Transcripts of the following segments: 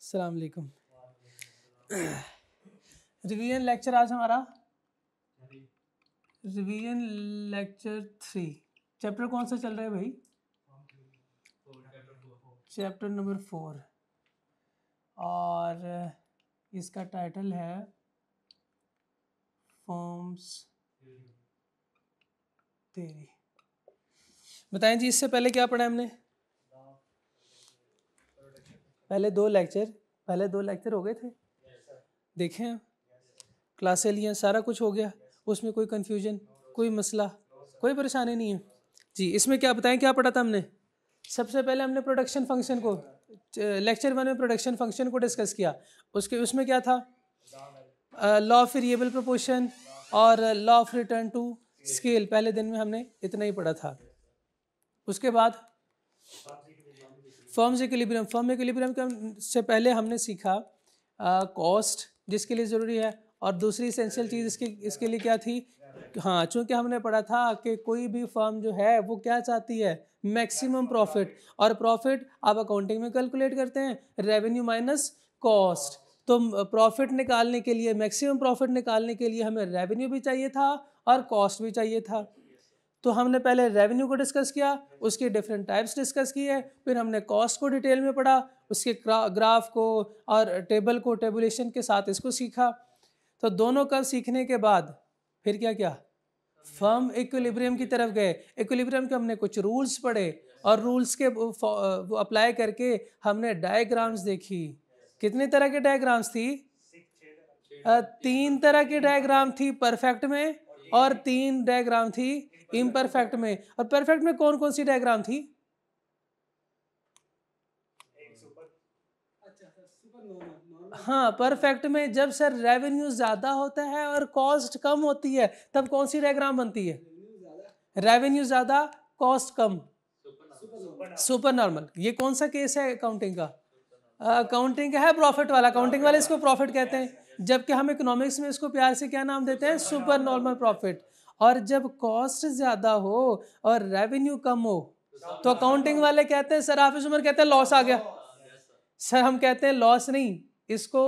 अस्सलाम वालेकुम। Revision lecture आज हमारा रिवीजन लेक्चर 3। चैप्टर कौन सा चल रहा है भाई? चैप्टर नंबर 4 और इसका टाइटल है फॉर्म्स थ्योरी। बताएं जी, इससे पहले क्या पढ़ा हमने? पहले दो लेक्चर हो गए थे, देखें क्लासें लिया, सारा कुछ हो गया, उसमें कोई कन्फ्यूजन, कोई मसला, कोई परेशानी नहीं है जी। इसमें क्या बताएं, क्या पढ़ा था हमने? सबसे पहले हमने प्रोडक्शन फंक्शन को, लेक्चर 1 में प्रोडक्शन फंक्शन को डिस्कस किया। उसमें क्या था? लॉ ऑफ वेरिएबल प्रोपोर्शन और law of return to scale. पहले दिन में हमने इतना ही पढ़ा था। उसके बाद फर्म्स इक्विलिब्रियम। फर्म इक्विलिब्रियम से पहले हमने सीखा कॉस्ट, जिसके लिए ज़रूरी है, और दूसरी एसेंशियल चीज़ इसके लिए क्या थी? हाँ, चूंकि हमने पढ़ा था कि कोई भी फर्म जो है वो क्या चाहती है? Maximum profit. और प्रॉफिट आप अकाउंटिंग में कैलकुलेट करते हैं, रेवेन्यू माइनस कॉस्ट। तो प्रॉफिट निकालने के लिए, मैक्सिमम प्रॉफिट निकालने के लिए हमें रेवेन्यू भी चाहिए था और कॉस्ट भी चाहिए था। तो हमने पहले रेवेन्यू को डिस्कस किया, उसके डिफरेंट टाइप्स डिस्कस किए, फिर हमने कॉस्ट को डिटेल में पढ़ा, उसके ग्राफ को और टेबल को, टेबुलेशन के साथ इसको सीखा। तो दोनों का सीखने के बाद फिर क्या फर्म इक्विलिब्रियम की तरफ गए। इक्विलिब्रियम के हमने कुछ रूल्स पढ़े और रूल्स के वो अप्लाई करके हमने डायग्राम्स देखी। कितने तरह के डायग्राम्स थी? 3 तरह की डायग्राम थी परफेक्ट में, और 3 डायग्राम थी इम्परफेक्ट में। और परफेक्ट में कौन कौन सी डायग्राम थी? हाँ, परफेक्ट में जब सर रेवेन्यू ज्यादा होता है और कॉस्ट कम होती है, तब कौन सी डायग्राम बनती है? रेवेन्यू ज्यादा, कॉस्ट कम, सुपर नॉर्मल। ये कौन सा केस है अकाउंटिंग का? अकाउंटिंग का है प्रॉफिट वाला। अकाउंटिंग वाले इसको प्रॉफिट कहते हैं, जबकि हम इकोनॉमिक्स में इसको प्यार से क्या नाम देते हैं? Super normal profit. और जब कॉस्ट ज्यादा हो और रेवेन्यू कम हो, तो अकाउंटिंग वाले कहते हैं, सर हाफिज उमर कहते हैं लॉस आ गया। सर हम कहते हैं लॉस नहीं, इसको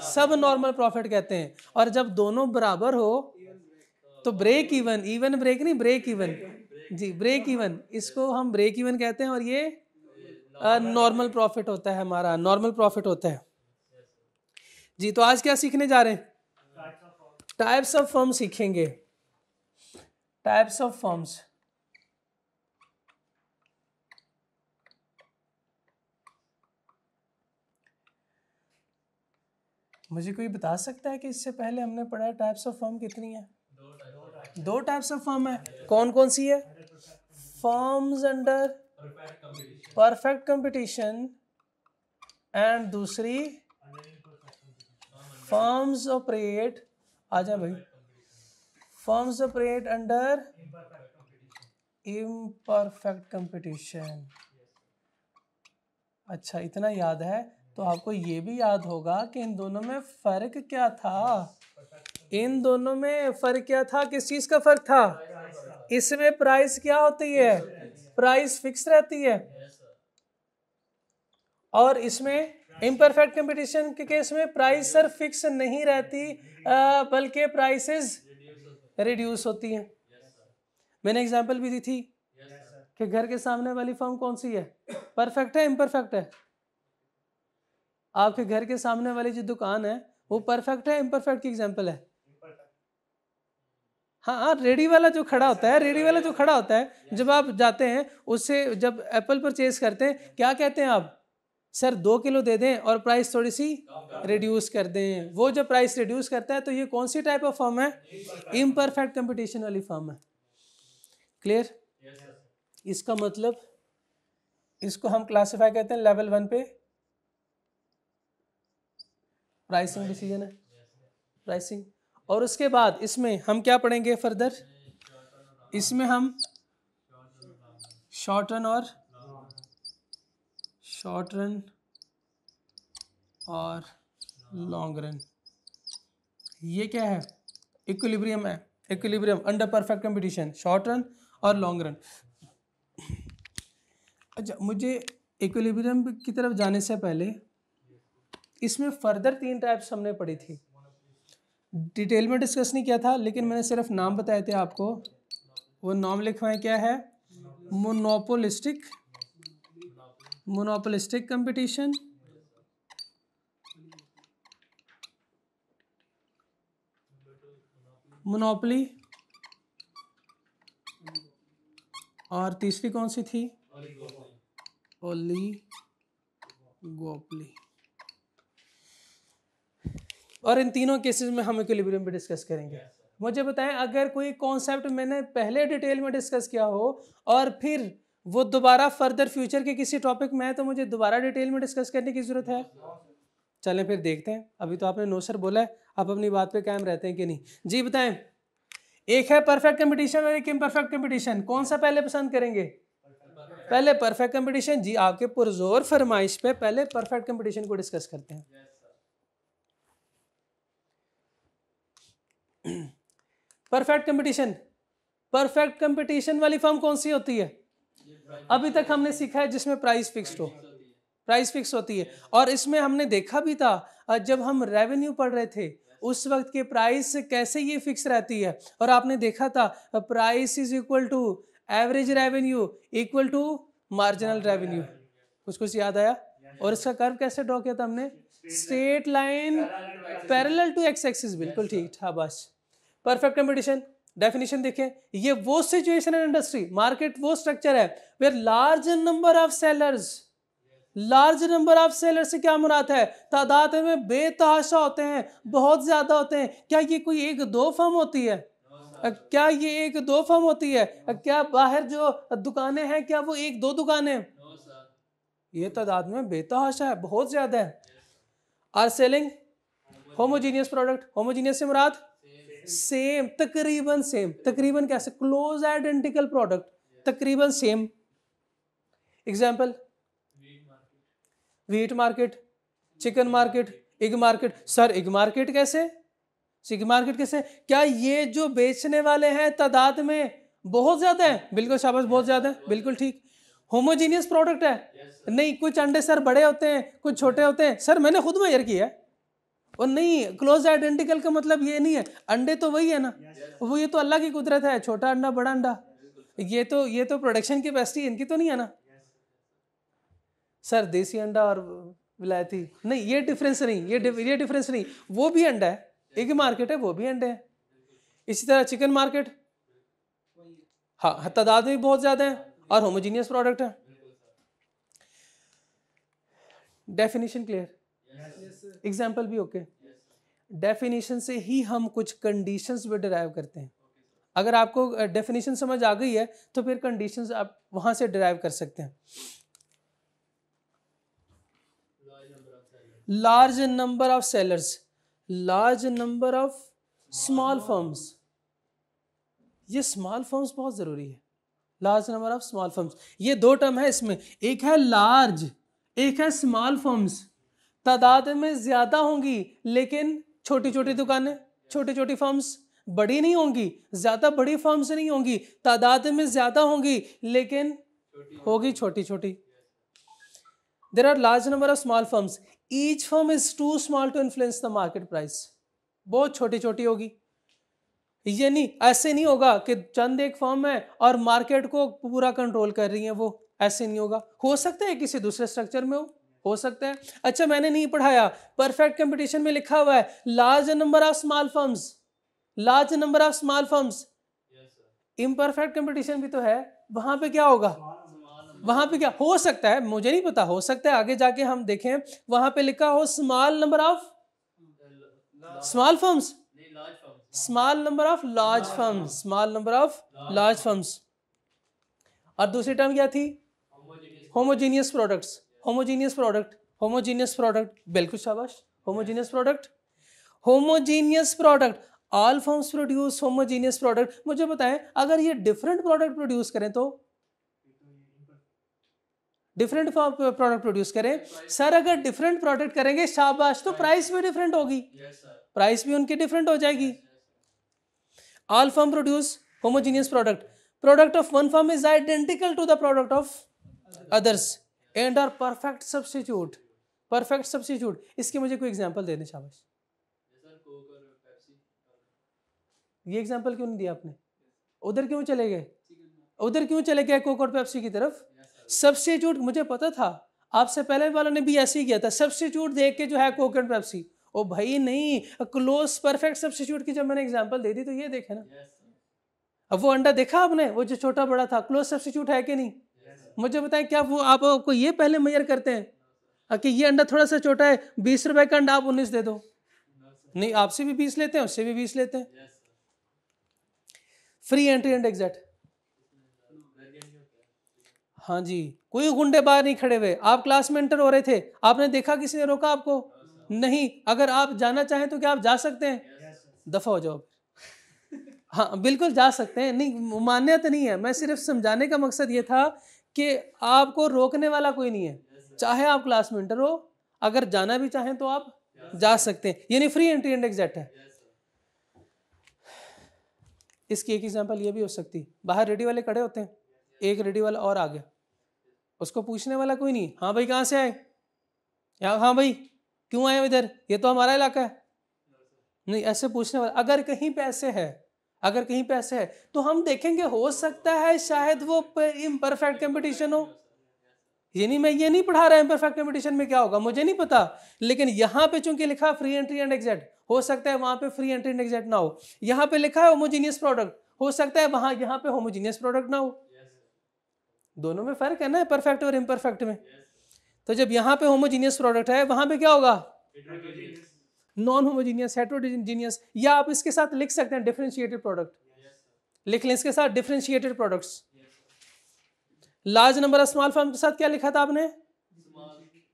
सब नॉर्मल प्रॉफिट कहते हैं। और जब दोनों बराबर हो तो ब्रेक इवन, इवन ब्रेक नहीं, ब्रेक इवन जी, ब्रेक इवन, इसको हम ब्रेक इवन कहते हैं। और ये नॉर्मल प्रॉफिट होता है, हमारा नॉर्मल प्रॉफिट होता है जी। तो आज क्या सीखने जा रहे हैं? टाइप्स ऑफ फर्म सीखेंगे। Types of firms. मुझे कोई बता सकता है कि इससे पहले हमने पढ़ा टाइप्स ऑफ फर्म कितनी है? 2 टाइप्स ऑफ फर्म है। कौन कौन सी है? Firms under perfect competition and दूसरी फर्म्स ऑपरेट, आजा भाई, firms operate under imperfect competition. अच्छा, इतना याद है तो आपको ये भी याद होगा कि इन दोनों में फर्क क्या था? इन दोनों में फर्क क्या था? किस चीज का फर्क था? इसमें प्राइस क्या होती है? प्राइस फिक्स रहती है। और इसमें इम्परफेक्ट कंपटीशन के केस में प्राइस सर फिक्स नहीं रहती, बल्कि प्राइसेस रिड्यूस होती हैं। मैंने एग्जांपल भी दी थी कि घर के सामने वाली फर्म कौन सी है? परफेक्ट है, इम्परफेक्ट है? आपके घर के सामने वाली जो दुकान है वो परफेक्ट है, इम्परफेक्ट की एग्जांपल है? हाँ, रेडी वाला जो खड़ा होता है, रेडी वाला जो खड़ा होता है, जब आप जाते हैं उससे, जब एप्पल परचेज करते हैं, क्या कहते हैं आप? सर 2 किलो दे दें और प्राइस थोड़ी सी रिड्यूस कर दें। वो जो प्राइस रिड्यूस करता है, तो ये कौन सी टाइप ऑफ फर्म है? इम्परफेक्ट कंपटीशन वाली फर्म है। क्लियर? इसका मतलब इसको हम क्लासिफाई कहते हैं लेवल 1 पे प्राइसिंग डिसीजन है, प्राइसिंग। और उसके बाद इसमें हम क्या पढ़ेंगे फर्दर? इसमें हम शॉर्ट रन और लॉन्ग रन। ये क्या है? इक्विलिब्रियम है। Equilibrium under perfect competition, short run और लॉन्ग रन। अच्छा, मुझे इक्विलिब्रियम की तरफ जाने से पहले इसमें फर्दर 3 टाइप्स हमने पढ़ी थी, डिटेल में डिस्कस नहीं किया था, लेकिन मैंने सिर्फ नाम बताए थे आपको। वो नाम लिखवाएं, क्या है? मोनोपोलिस्टिक कंपटीशन, मोनोपोली, और तीसरी कौन सी थी? ओलिगोपोली। और इन तीनों केसेस में हम इक्विलिब्रियम पे डिस्कस करेंगे। मुझे बताएं, अगर कोई कॉन्सेप्ट मैंने पहले डिटेल में डिस्कस किया हो और फिर वो दोबारा फर्दर फ्यूचर के किसी टॉपिक में है, तो मुझे दोबारा डिटेल में डिस्कस करने की जरूरत है? चलें फिर देखते हैं। अभी तो आपने नो सर बोला है, आप अपनी बात पे कायम रहते हैं कि नहीं? जी बताएं, एक है परफेक्ट कंपटीशन और एक इम्परफेक्ट कंपटीशन, कौन सा पहले पसंद करेंगे? पहले परफेक्ट कंपटीशन। जी आपके पुरजोर फरमाइश पे पहले परफेक्ट कंपटीशन को डिस्कस करते हैं। परफेक्ट कंपटीशन, परफेक्ट कंपटीशन वाली फर्म कौन सी होती है? अभी तक हमने सीखा है जिसमें प्राइस फिक्स्ड हो, प्राइस फिक्स होती है। और इसमें हमने देखा भी था, जब हम रेवेन्यू पढ़ रहे थे उस वक्त के प्राइस कैसे ये फिक्स रहती है, और आपने देखा था price is equal to average revenue equal to marginal revenue. कुछ कुछ याद आया? और इसका कर्व कैसे ड्रॉ किया था हमने? Straight line parallel to X axis, बिल्कुल ठीक था। बस परफेक्ट कंपटीशन डेफिनेशन देखें, ये वो सिचुएशन है इंडस्ट्री, मार्केट वो स्ट्रक्चर है where large number of sellers, large number of seller से क्या मुराद है? तादाद में बेतहाशा होते हैं, बहुत ज्यादा होते हैं। क्या ये कोई एक दो फर्म होती है? क्या ये एक दो फर्म होती है? क्या बाहर जो दुकानें हैं क्या वो एक दो दुकानें? ये तादाद में बेतहाशा है, बहुत ज्यादा है। Are selling homogeneous product, homogeneous से मुराद सेम, तकरीबन सेम, तकरीबन कैसे? क्लोज आइडेंटिकल प्रोडक्ट, तकरीबन same. Example, wheat market, chicken market, egg market. Sir egg market कैसे? एग मार्केट कैसे? क्या ये जो बेचने वाले हैं तादाद में बहुत ज्यादा है? बिल्कुल शाबाश, बहुत ज्यादा है, बिल्कुल ठीक। होमोजीनियस प्रोडक्ट है? नहीं, कुछ अंडे सर बड़े होते हैं, कुछ छोटे होते हैं। सर मैंने खुद मेजर किया है। और नहीं, क्लोज आइडेंटिकल का मतलब ये नहीं है, अंडे तो वही है ना, वो ये तो अल्लाह की कुदरत है, छोटा अंडा बड़ा अंडा, ये तो प्रोडक्शन की कैपेसिटी इनकी तो नहीं है ना। सर देसी अंडा और विलायती नहीं, ये डिफरेंस नहीं, ये डिफरेंस नहीं, वो भी अंडा है, एक मार्केट है, वो भी अंडे है। इसी तरह चिकन मार्केट, हाँ तादाद भी बहुत ज्यादा है और होमोजीनियस प्रोडक्ट है। Definition clear? एग्जाम्पल भी ओके। डेफिनेशन से ही हम कुछ कंडीशंस भी डिराइव करते हैं। अगर आपको डेफिनेशन समझ आ गई है तो फिर कंडीशंस आप वहां से डिराइव कर सकते हैं। Large number of sellers, large number of small firms, ये स्मॉल फर्म्स बहुत जरूरी है। Large number of small firms, ये दो टर्म है इसमें, एक है लार्ज, एक है स्मॉल फर्म्स। तादाद में ज्यादा होंगी लेकिन छोटी छोटी दुकानें, छोटी छोटी फर्म्स, बड़ी नहीं होंगी, ज्यादा बड़ी फर्म्स नहीं होंगी, तादाद में ज्यादा होंगी लेकिन होगी छोटी छोटी। There are large number of small firms. Each firm is too small to influence the market price. बहुत छोटी छोटी होगी। ये नहीं, ऐसे नहीं होगा कि चंद एक फर्म है और मार्केट को पूरा कंट्रोल कर रही है वो, ऐसे नहीं होगा। हो सकता है किसी दूसरे स्ट्रक्चर में हो सकता है। अच्छा मैंने नहीं पढ़ाया, परफेक्ट कंपटीशन में लिखा हुआ है large number of small firms, large number of small firms. Imperfect competition भी तो है, वहां पे क्या होगा? वहां पे क्या हो सकता है, मुझे नहीं पता, हो सकता है आगे जाके हम देखें वहां पे लिखा हो small number of small firms, small number of large firms, small number of large firms. और दूसरी टर्म क्या थी? Homogeneous products, homogeneous product, homogeneous product, बिल्कुल शाबाश, homogeneous product, homogeneous product. All firms produce homogeneous product. मुझे बताएं अगर ये डिफरेंट प्रोडक्ट प्रोड्यूस करें तो, डिफरेंट प्रोडक्ट प्रोड्यूस करें, सर अगर डिफरेंट प्रोडक्ट करेंगे शाबाश, तो प्राइस भी डिफरेंट होगी, प्राइस भी उनकी डिफरेंट हो जाएगी। All firm produce homogeneous product, product of one firm is identical to the product of others and are perfect substitute. Perfect substitute, इसके मुझे कोई एग्जांपल दे दें शाबाश। ये एग्जांपल क्यों नहीं दिया आपने? उधर क्यों चले गए? उधर क्यों चले गए कोक और पेप्सी की तरफ? सब्स्टिट्यूट मुझे पता था, आपसे पहले वालों ने भी ऐसे ही किया था, सब्स्टिट्यूट देख के जो है कोक एंड पेप्सी। ओ भाई नहीं, क्लोज परफेक्ट सब्स्टिट्यूट की जब मैंने एग्जांपल दे दी तो ये देखे ना। अब वो अंडा देखा आपने, वो जो छोटा बड़ा था, क्लोज सब्स्टिट्यूट है कि नहीं? मुझे बताएं, क्या वो आपको ये पहले मेजर करते हैं कि ये अंडा थोड़ा सा छोटा है, 20 रुपए का अंडा आप 19 दे दो? नहीं, आपसे भी 20 लेते हैं, उससे भी 20 लेते हैं। फ्री एंट्री एंड एग्जिट, हाँ जी, कोई गुंडे बाहर नहीं खड़े हुए, आप क्लास में एंटर हो रहे थे, आपने देखा किसी ने रोका आपको? नहीं। अगर आप जाना चाहें तो क्या आप जा सकते हैं? दफा हो जाओ। हाँ बिल्कुल जा सकते हैं, नहीं मान्यता तो नहीं है, मैं सिर्फ समझाने का मकसद ये था कि आपको रोकने वाला कोई नहीं है, चाहे आप क्लास में एंटर हो, अगर जाना भी चाहें तो आप जा सकते हैं, यानी फ्री एंट्री एंड एग्जिट है। इसकी एक एग्जांपल ये भी हो सकती है, बाहर रेडी वाले खड़े होते हैं, एक रेडी वाला और आ गया, उसको पूछने वाला कोई नहीं, हाँ भाई कहाँ से आए, या हाँ भाई क्यों आए हो इधर, ये तो हमारा इलाका है, नहीं ऐसे पूछने वाला। अगर कहीं पैसे है, अगर कहीं पैसे है तो हम देखेंगे, हो सकता है शायद वो इम्परफेक्ट कंपटीशन हो, ये नहीं, मैं ये नहीं पढ़ा रहा इम्परफेक्ट कंपटीशन में क्या होगा मुझे नहीं पता, लेकिन यहाँ पे चूंकि लिखा फ्री एंट्री एंड एग्जिट, हो सकता है वहां पे फ्री एंट्री एंड एग्जिट ना हो, यहाँ पे लिखा है होमोजीनियस प्रोडक्ट, हो सकता है वहां यहाँ पे होमोजीनियस प्रोडक्ट ना हो, दोनों में फर्क है ना परफेक्ट और इम्परफेक्ट में। तो जब यहाँ पे होमोजीनियस प्रोडक्ट है, वहां पे क्या होगा? नॉन होमोजीनियस, हेटेरोजीनियस, या आप इसके साथ लिख सकते हैं डिफरेंशिएटेड प्रोडक्ट, लिख लें इसके साथ differentiated products. Large number of small firm के साथ क्या लिखा था आपने?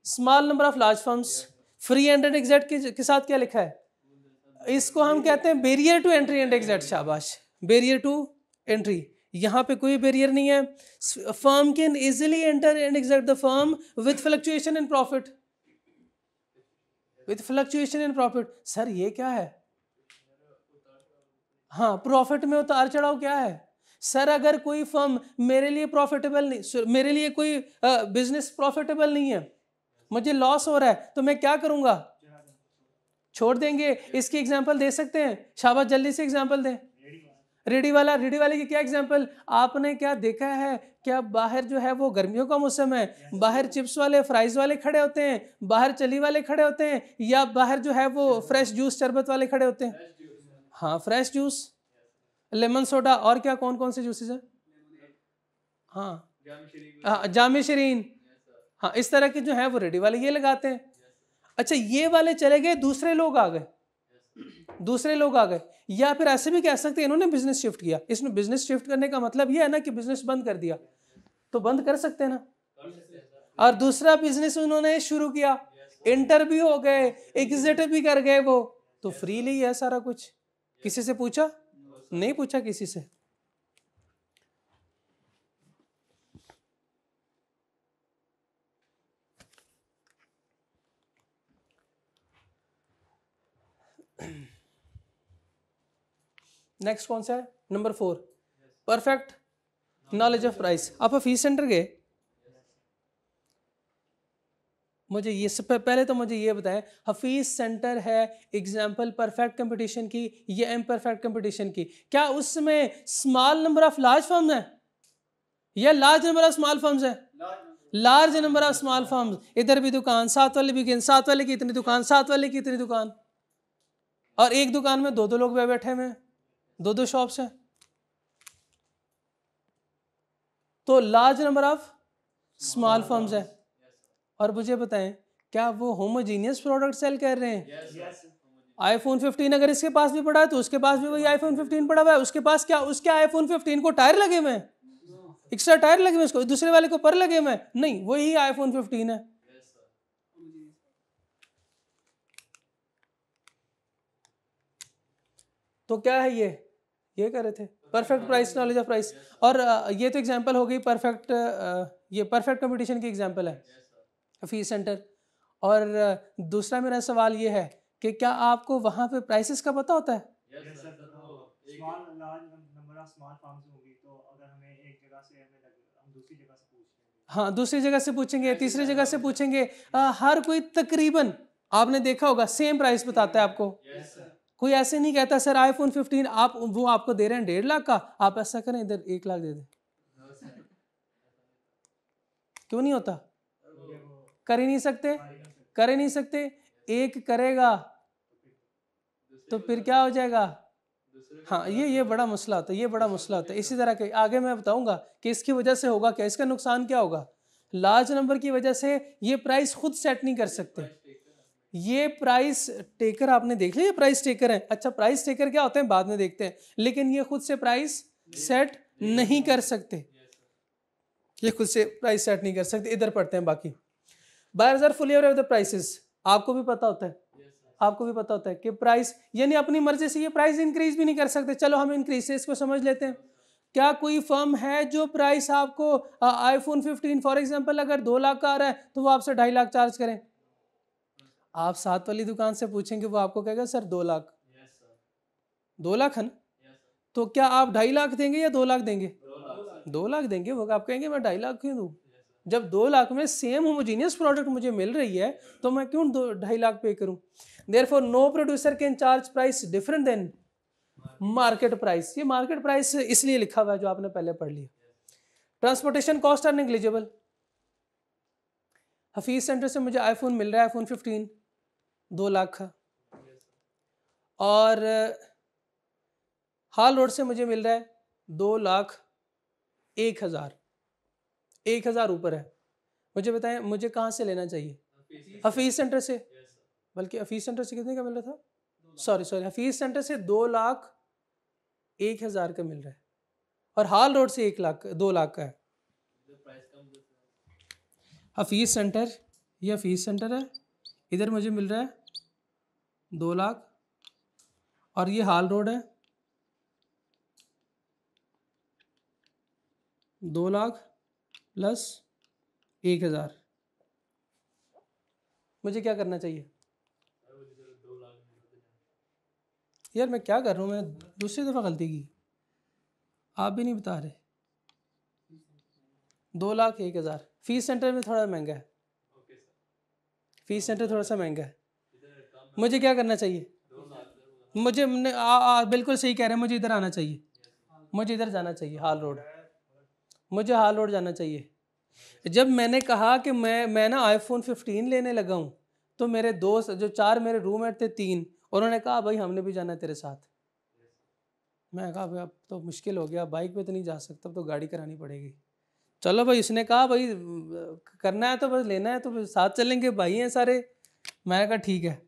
Small number of large firms. Free entry and exit के साथ क्या लिखा है? इसको हम कहते हैं barrier to entry and exit, शाबाश, बैरियर टू एंट्री। यहाँ पे कोई बैरियर नहीं है, firm can easily enter and exit the firm with fluctuation in profit, with fluctuation in profit. Sir ये क्या है? हाँ, प्रॉफिट में उतार चढ़ाव क्या है? सर अगर कोई फर्म मेरे लिए प्रॉफिटेबल नहीं, मेरे लिए कोई बिजनेस प्रॉफिटेबल नहीं है, मुझे लॉस हो रहा है, तो मैं क्या करूंगा? छोड़ देंगे। इसकी एग्जांपल दे सकते हैं? शाबाश, जल्दी से एग्जांपल दें। रेडी वाला, रेडी वाले की क्या एग्जांपल? आपने क्या देखा है, क्या बाहर जो है वो गर्मियों का मौसम है, बाहर चिप्स वाले फ्राइज वाले खड़े होते हैं, बाहर चली वाले खड़े होते हैं, या बाहर जो है वो फ्रेश जूस शरबत वाले खड़े होते हैं? हाँ, फ्रेश जूस, लेमन सोडा, और क्या कौन कौन से जूसेस हैं? हाँ, जामे शरीन, हाँ, इस तरह के जो है वो रेडी वाले ये लगाते हैं। अच्छा, ये वाले चले गए, दूसरे लोग आ गए, दूसरे लोग आ गए, या फिर ऐसे भी कह सकते हैं इन्होंने बिजनेस शिफ्ट किया। इसमें बिजनेस शिफ्ट करने का मतलब ये है ना कि बिजनेस बंद कर दिया, तो बंद कर सकते हैं ना, और दूसरा बिजनेस उन्होंने शुरू किया, इंटर भी हो गए, एग्जिट भी कर गए वो, तो फ्रीली है सारा कुछ। किसी से पूछा? नहीं पूछा किसी से। नेक्स्ट कौन सा है? Number 4, perfect knowledge of price. आप फीस सेंटर गए? मुझे ये सब पहले तो मुझे ये बताएं, हफीज सेंटर है एग्जाम्पल परफेक्ट कंपटीशन की या इम्परफेक्ट कंपटीशन की? क्या उसमें small number of large firms है या large number of small firms है? Large number of small firms. इधर भी दुकान, साथ वाले भी, साथ वाले की इतनी दुकान, साथ वाले की इतनी दुकान, और एक दुकान में दो दो लोग बैठे हुए हैं, दो दो शॉप्स हैं, तो large number of small firms है। और मुझे बताएं, क्या वो होमोजीनियस प्रोडक्ट सेल कर रहे हैं? आईफोन 15 अगर इसके पास भी पड़ा है तो उसके पास भी वही आईफोन 15 पड़ा हुआ है, उसके पास क्या, उसके आईफोन 15 को टायर लगे हुए हैं, एक्स्ट्रा टायर लगे हुए, उसको दूसरे वाले को पर लगे हुए हैं, नहीं, वही आईफोन 15 है। तो क्या है ये कह रहे थे perfect price knowledge of price. और ये तो एग्जांपल हो गई परफेक्ट, ये परफेक्ट कंपटीशन की एग्जांपल है फीस सेंटर। और दूसरा मेरा सवाल ये है कि क्या आपको वहां पे प्राइसेस का पता होता है? Small large number of small farms होगी, तो अगर हमें एक जगह से हम दूसरी जगह से पूछ रहे हैं हाँ, दूसरी जगह से पूछेंगे, तीसरी जगह से पूछेंगे। हर कोई तकरीबन आपने देखा होगा सेम प्राइस बताता है आपको। कोई ऐसे नहीं कहता सर आईफोन 15 आप वो आपको दे रहे हैं 1.5 लाख का, आप ऐसा करें इधर 1 लाख दे दें। क्यों नहीं होता? कर ही नहीं सकते, कर ही नहीं सकते। एक करेगा तो फिर क्या हो जाएगा? हाँ, ये बड़ा मसला होता है, ये बड़ा मसला होता है। इसी तरह के आगे मैं बताऊंगा कि इसकी वजह से होगा क्या, इसका नुकसान क्या होगा। लार्ज नंबर की वजह से ये प्राइस खुद सेट नहीं कर सकते। ये प्राइस टेकर आपने देख लिया, प्राइस टेकर है। अच्छा, प्राइस टेकर क्या होते हैं बाद में देखते हैं, लेकिन ये खुद से प्राइस सेट नहीं कर सकते। ये खुद से प्राइस सेट नहीं कर सकते। इधर पढ़ते हैं बाकी। Buyers are fully aware of the prices. आपको भी पता होता है, आपको भी पता होता है कि प्राइस यानी अपनी मर्जी से ये प्राइस इंक्रीज भी नहीं कर सकते। चलो हम इंक्रीजेस को समझ लेते हैं। क्या कोई फर्म है जो प्राइस आपको आईफोन 15 फॉर एग्जांपल अगर 2 लाख का आ रहा है तो वो आपसे 2.5 लाख चार्ज करें? आप साथ वाली दुकान से पूछेंगे, वो आपको कहेगा सर 2 लाख। 2 लाख है ना, तो क्या आप 2.5 लाख देंगे या 2 लाख देंगे? 2 लाख देंगे। वो आप कहेंगे मैं 2.5 लाख क्यों दूं? जब 2 लाख में सेम होमोजीनियस प्रोडक्ट मुझे मिल रही है तो मैं क्यों 2.5 लाख पे करूं? Therefore, no producer can charge price different than market price। ये मार्केट प्राइस इसलिए लिखा हुआ है जो आपने पहले पढ़ लिया। Transportation cost are negligible. Hafeez center से मुझे आईफोन मिल रहा है, आईफोन 15 2 लाख का, और हाल रोड से मुझे मिल रहा है 2,01,000। 1,000 ऊपर है। मुझे बताएं मुझे कहाँ से लेना चाहिए? हफीज सेंटर से। बल्कि हफीज सेंटर से कितने का मिल रहा था? सॉरी हफीज सेंटर से 2,01,000 का मिल रहा है, और हाल रोड से 2 लाख का है। हफीज सेंटर, ये हफीज सेंटर है, इधर मुझे मिल रहा है 2 लाख, और ये हाल रोड है 2 लाख प्लस 1,000। मुझे क्या करना चाहिए? यार मैं क्या कर रहा हूँ, मैं दूसरी दफ़ा गलती की, आप भी नहीं बता रहे। 2,01,000। फीस सेंटर में थोड़ा महंगा है, फीस सेंटर थोड़ा सा महंगा है। मुझे क्या करना चाहिए? मुझे बिल्कुल सही कह रहे हैं, मुझे इधर आना चाहिए, मुझे इधर जाना चाहिए, हाल रोड। मुझे हाल रोड जाना चाहिए। जब मैंने कहा कि मैं ना आईफोन 15 लेने लगा हूँ, तो मेरे दोस्त जो 4 मेरे रूममेट थे 3, उन्होंने कहा भाई हमने भी जाना है तेरे साथ। मैं कहा भाई अब तो मुश्किल हो गया, बाइक पे तो नहीं जा सकता, अब तो गाड़ी करानी पड़ेगी। चलो भाई, उसने कहा भाई करना है तो बस लेना है तो साथ चलेंगे, भाई हैं सारे। मैंने कहा ठीक है।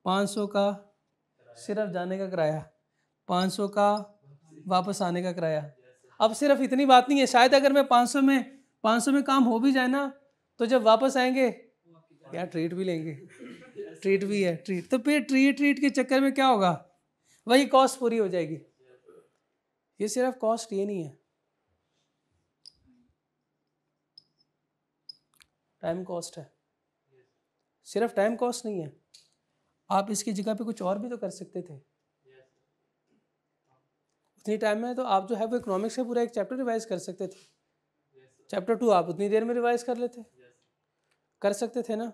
500 का सिर्फ जाने का किराया, 500 का वापस आने का किराया। अब सिर्फ इतनी बात नहीं है, शायद अगर मैं 500 में काम हो भी जाए ना, तो जब वापस आएंगे यार ट्रीट भी लेंगे, ट्रीट भी है, ट्रीट तो फिर ट्रीट के चक्कर में क्या होगा, वही कॉस्ट पूरी हो जाएगी। ये सिर्फ कॉस्ट ये नहीं है, टाइम कॉस्ट है। सिर्फ टाइम कॉस्ट नहीं है, आप इसकी जगह पे कुछ और भी तो कर सकते थे। उतनी टाइम में तो आप जो है वो इकोनॉमिक्स से पूरा एक चैप्टर रिवाइज कर सकते थे। चैप्टर 2 आप उतनी देर में रिवाइज कर लेते, कर सकते थे ना।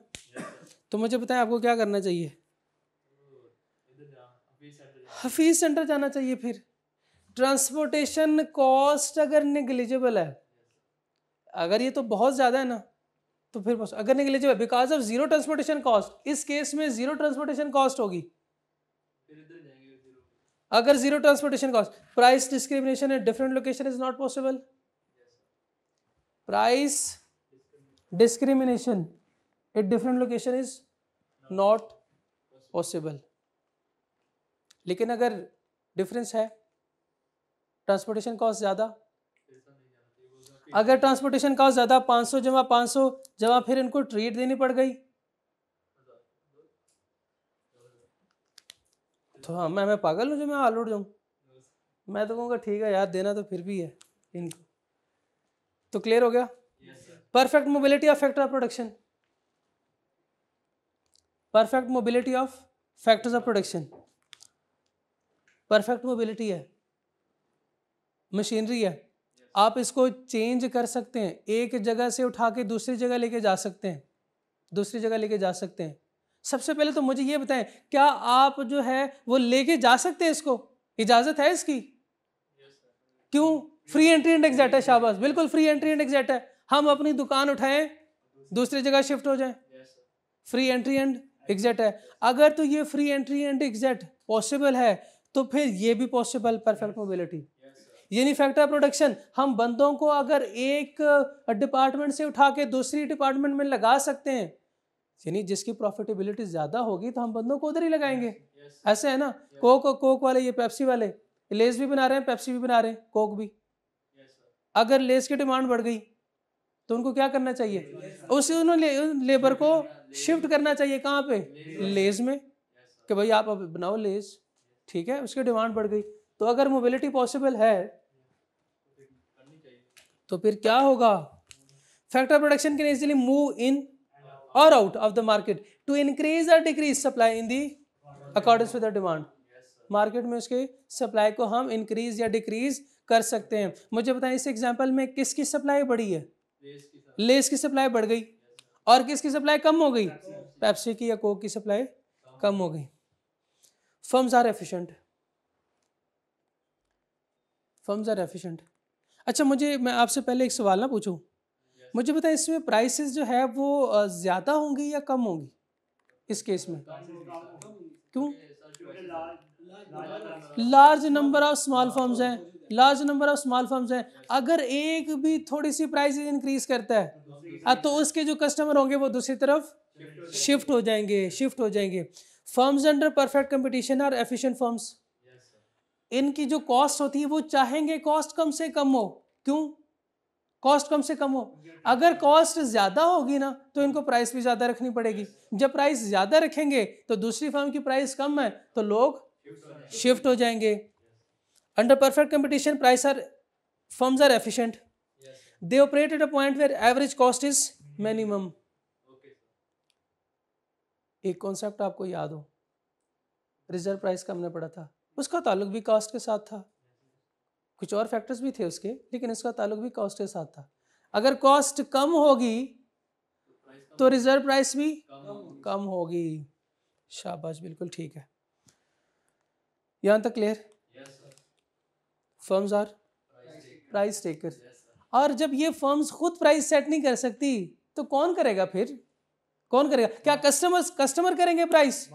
तो मुझे बताएं आपको क्या करना चाहिए? हफीज सेंटर जाना चाहिए। फिर ट्रांसपोर्टेशन कॉस्ट अगर नेग्लिजिबल है, अगर ये तो बहुत ज़्यादा है ना, तो फिर अगर negligible because of zero transportation cost, इस केस में जीरो ट्रांसपोर्टेशन कॉस्ट होगी। अगर zero transportation cost, price discrimination in different location is not possible. Price discrimination in different location is not possible. लेकिन अगर डिफरेंस है, ट्रांसपोर्टेशन कॉस्ट ज़्यादा, अगर transportation cost ज़्यादा, 500 जमा 500 जमा फिर इनको ट्रीट देनी पड़ गई, तो हाँ मैं पागल हूँ जो मैं हाल उड़ जाऊँ? मैं तो कहूँगा ठीक है यार, देना तो फिर भी है इनको। तो क्लियर हो गया? Perfect mobility of factor of production, perfect mobility of factors of production. Perfect mobility है, मशीनरी है, आप इसको चेंज कर सकते हैं, एक जगह से उठा के दूसरी जगह लेके जा सकते हैं, दूसरी जगह लेके जा सकते हैं। सबसे पहले तो मुझे ये बताएं, क्या आप जो है वो लेके जा सकते हैं इसको? इजाजत है इसकी? क्यों? फ्री एंट्री एंड एग्जिट है। शाबाश, बिल्कुल फ्री एंट्री एंड एग्जिट है। हम अपनी दुकान उठाएं, दूसरी जगह शिफ्ट हो जाएं, फ्री एंट्री एंड एग्जिट है। अगर तो ये free entry and exit possible है तो फिर ये भी पॉसिबल, परफेक्ट मोबिलिटी। यानी फैक्टर प्रोडक्शन, हम बंदों को अगर एक डिपार्टमेंट से उठा के दूसरी डिपार्टमेंट में लगा सकते हैं, यानी जिसकी प्रॉफिटेबिलिटी ज्यादा होगी तो हम बंदों को उधर ही लगाएंगे। ऐसे है ना, कोक वाले, ये पेप्सी वाले, लेस भी बना रहे हैं, पेप्सी भी बना रहे हैं, कोक भी। अगर लेस की डिमांड बढ़ गई तो उनको क्या करना चाहिए? उसी लेबर को शिफ्ट करना चाहिए। कहाँ पे? लेस में, कि भाई आप अब बनाओ लेस, ठीक है, उसकी डिमांड बढ़ गई। तो अगर मोबिलिटी पॉसिबल है तो फिर क्या होगा? Factor production can easily move in और out of the market to increase और decrease supply in the according with the demand. Market में उसके सप्लाई को हम इंक्रीज या डिक्रीज कर सकते हैं। मुझे बताएं, इस एग्जांपल में किसकी सप्लाई बढ़ी है? लेस की सप्लाई बढ़ गई। और किसकी सप्लाई कम हो गई? पेप्सी की या कोक की सप्लाई कम हो गई। Firms are efficient, firms are efficient. अच्छा, मैं आपसे पहले एक सवाल ना पूछूं, मुझे बताएं इसमें प्राइसेस जो है वो ज्यादा होंगी या कम होंगी इस केस में? क्यों? Large number of small firms हैं, large number of small firms हैं। अगर एक भी थोड़ी सी प्राइस इंक्रीज करता है तो उसके जो कस्टमर होंगे वो दूसरी तरफ शिफ्ट हो जाएंगे, शिफ्ट हो जाएंगे। Firms under perfect competition are efficient firms. इनकी जो कॉस्ट होती है वो चाहेंगे कॉस्ट कम से कम हो। क्यों? कॉस्ट कम से कम हो। अगर कॉस्ट ज्यादा होगी ना तो इनको प्राइस भी ज्यादा रखनी पड़ेगी। जब प्राइस ज्यादा रखेंगे तो दूसरी फर्म की प्राइस कम है तो लोग शिफ्ट हो जाएंगे। Under perfect competition price are firms are efficient, they operate at a point where average cost is minimum. एक कॉन्सेप्ट आपको याद हो, रिजर्व प्राइस का हमने पढ़ा था, उसका ताल्लुक भी कॉस्ट के साथ था। कुछ और फैक्टर्स भी थे उसके, लेकिन इसका ताल्लुक भी कॉस्ट के साथ था। अगर कॉस्ट कम होगी तो रिजर्व प्राइस भी कम होगी। शाबाश, बिल्कुल ठीक है। यहां तक clear? Firms are price taker. और जब ये फर्म्स खुद प्राइस सेट नहीं कर सकती तो कौन करेगा फिर? कौन करेगा? क्या कस्टमर करेंगे प्राइस?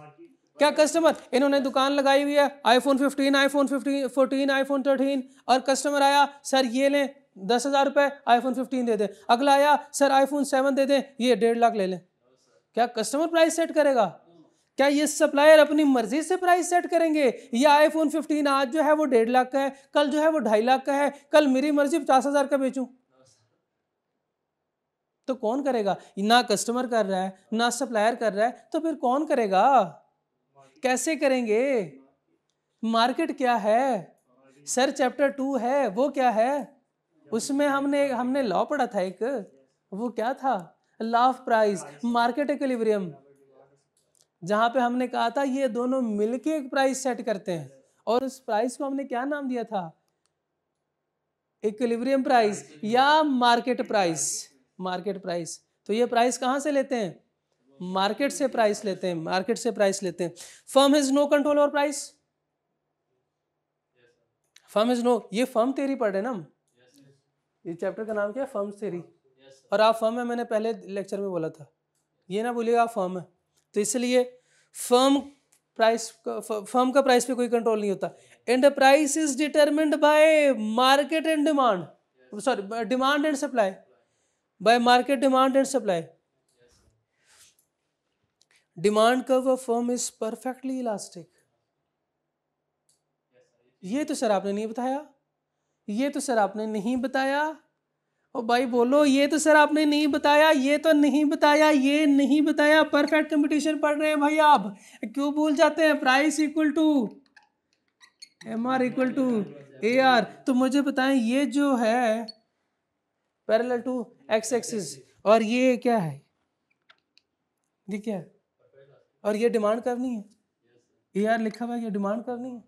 क्या कस्टमर? इन्होंने दुकान लगाई हुई है, आईफोन 15, आईफोन 14, आईफोन 13, और कस्टमर आया, सर ये लें 10,000 रुपये, आईफोन 15 दे दें। अगला आया, सर आईफोन 7 दे दें, ये 1.5 लाख ले लें। क्या कस्टमर प्राइस सेट करेगा? क्या ये सप्लायर अपनी मर्जी से प्राइस सेट करेंगे? ये आईफोन 15 आज जो है वो 1.5 लाख का है, कल जो है वो 2.5 लाख का है, कल मेरी मर्जी 50,000 का बेचूं। तो कौन करेगा? ना कस्टमर कर रहा है, ना सप्लायर कर रहा है, तो फिर कौन करेगा? कैसे करेंगे? मार्केट क्या है सर? चैप्टर 2 है, वो क्या है? उसमें हमने लॉ पढ़ा था एक, वो क्या था? Law of price, market equilibrium, जहां पे हमने कहा था ये दोनों मिलके एक प्राइस सेट करते हैं। और उस प्राइस को हमने क्या नाम दिया था? इक्विलिब्रियम प्राइस या मार्केट प्राइस। Market price. तो ये प्राइस कहां से लेते हैं? मार्केट से प्राइस लेते हैं, मार्केट से प्राइस लेते हैं। Firm has no control over price. Firm has no, ये फर्म थ्योरी पढ़ रहे हैं ना हम। ये चैप्टर का नाम क्या है? Firm theory. और आप फर्म है, मैंने पहले लेक्चर में बोला था, ये ना बोलिएगा आप फर्म है। तो इसलिए फर्म फर्म का प्राइस पे कोई कंट्रोल नहीं होता। And the price is determined bye market and demand, sorry demand and supply, bye market demand and supply. Demand curve of firm is perfectly elastic. ये तो सर आपने नहीं बताया, ये तो सर आपने नहीं बताया। ओ भाई बोलो, ये तो सर आपने नहीं बताया, ये तो नहीं बताया, ये नहीं बताया। परफेक्ट कंपटीशन पढ़ रहे हैं भाई आप, क्यों भूल जाते हैं? Price equal to MR equal to AR। तो मुझे बताएं, ये जो है पैरेलल टू एक्स एक्सिस, और ये क्या है? ये क्या है? और ये डिमांड करनी है, AR लिखा हुआ है, ये डिमांड करनी है।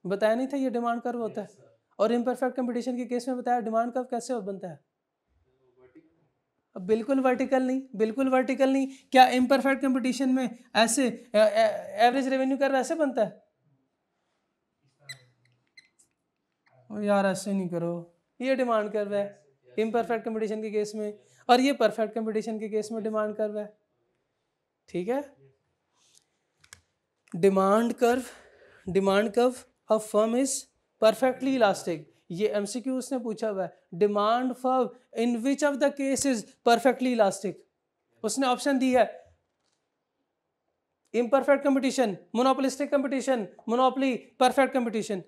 बताया नहीं था ये डिमांड कर्व होता है। और इम्परफेक्ट कंपटीशन के केस में बताया डिमांड कर्व कैसे बनता है? बिल्कुल वर्टिकल नहीं, बिल्कुल वर्टिकल नहीं। क्या इम्परफेक्ट कंपटीशन में ऐसे एवरेज रेवेन्यू कर्व ऐसे बनता है? ओ यार ऐसे नहीं करो, ये डिमांड कर्व है इम्परफेक्ट कंपटीशन के केस में, और ये परफेक्ट कंपटीशन के केस में डिमांड कर्व है। ठीक है, demand curve of firm is perfectly elastic. ये एमसीक्यू उसने पूछा हुआ है, demand firm in which of the case is perfectly elastic. उसने ऑप्शन दी है imperfect competition, monopolistic competition, monopoly, perfect competition.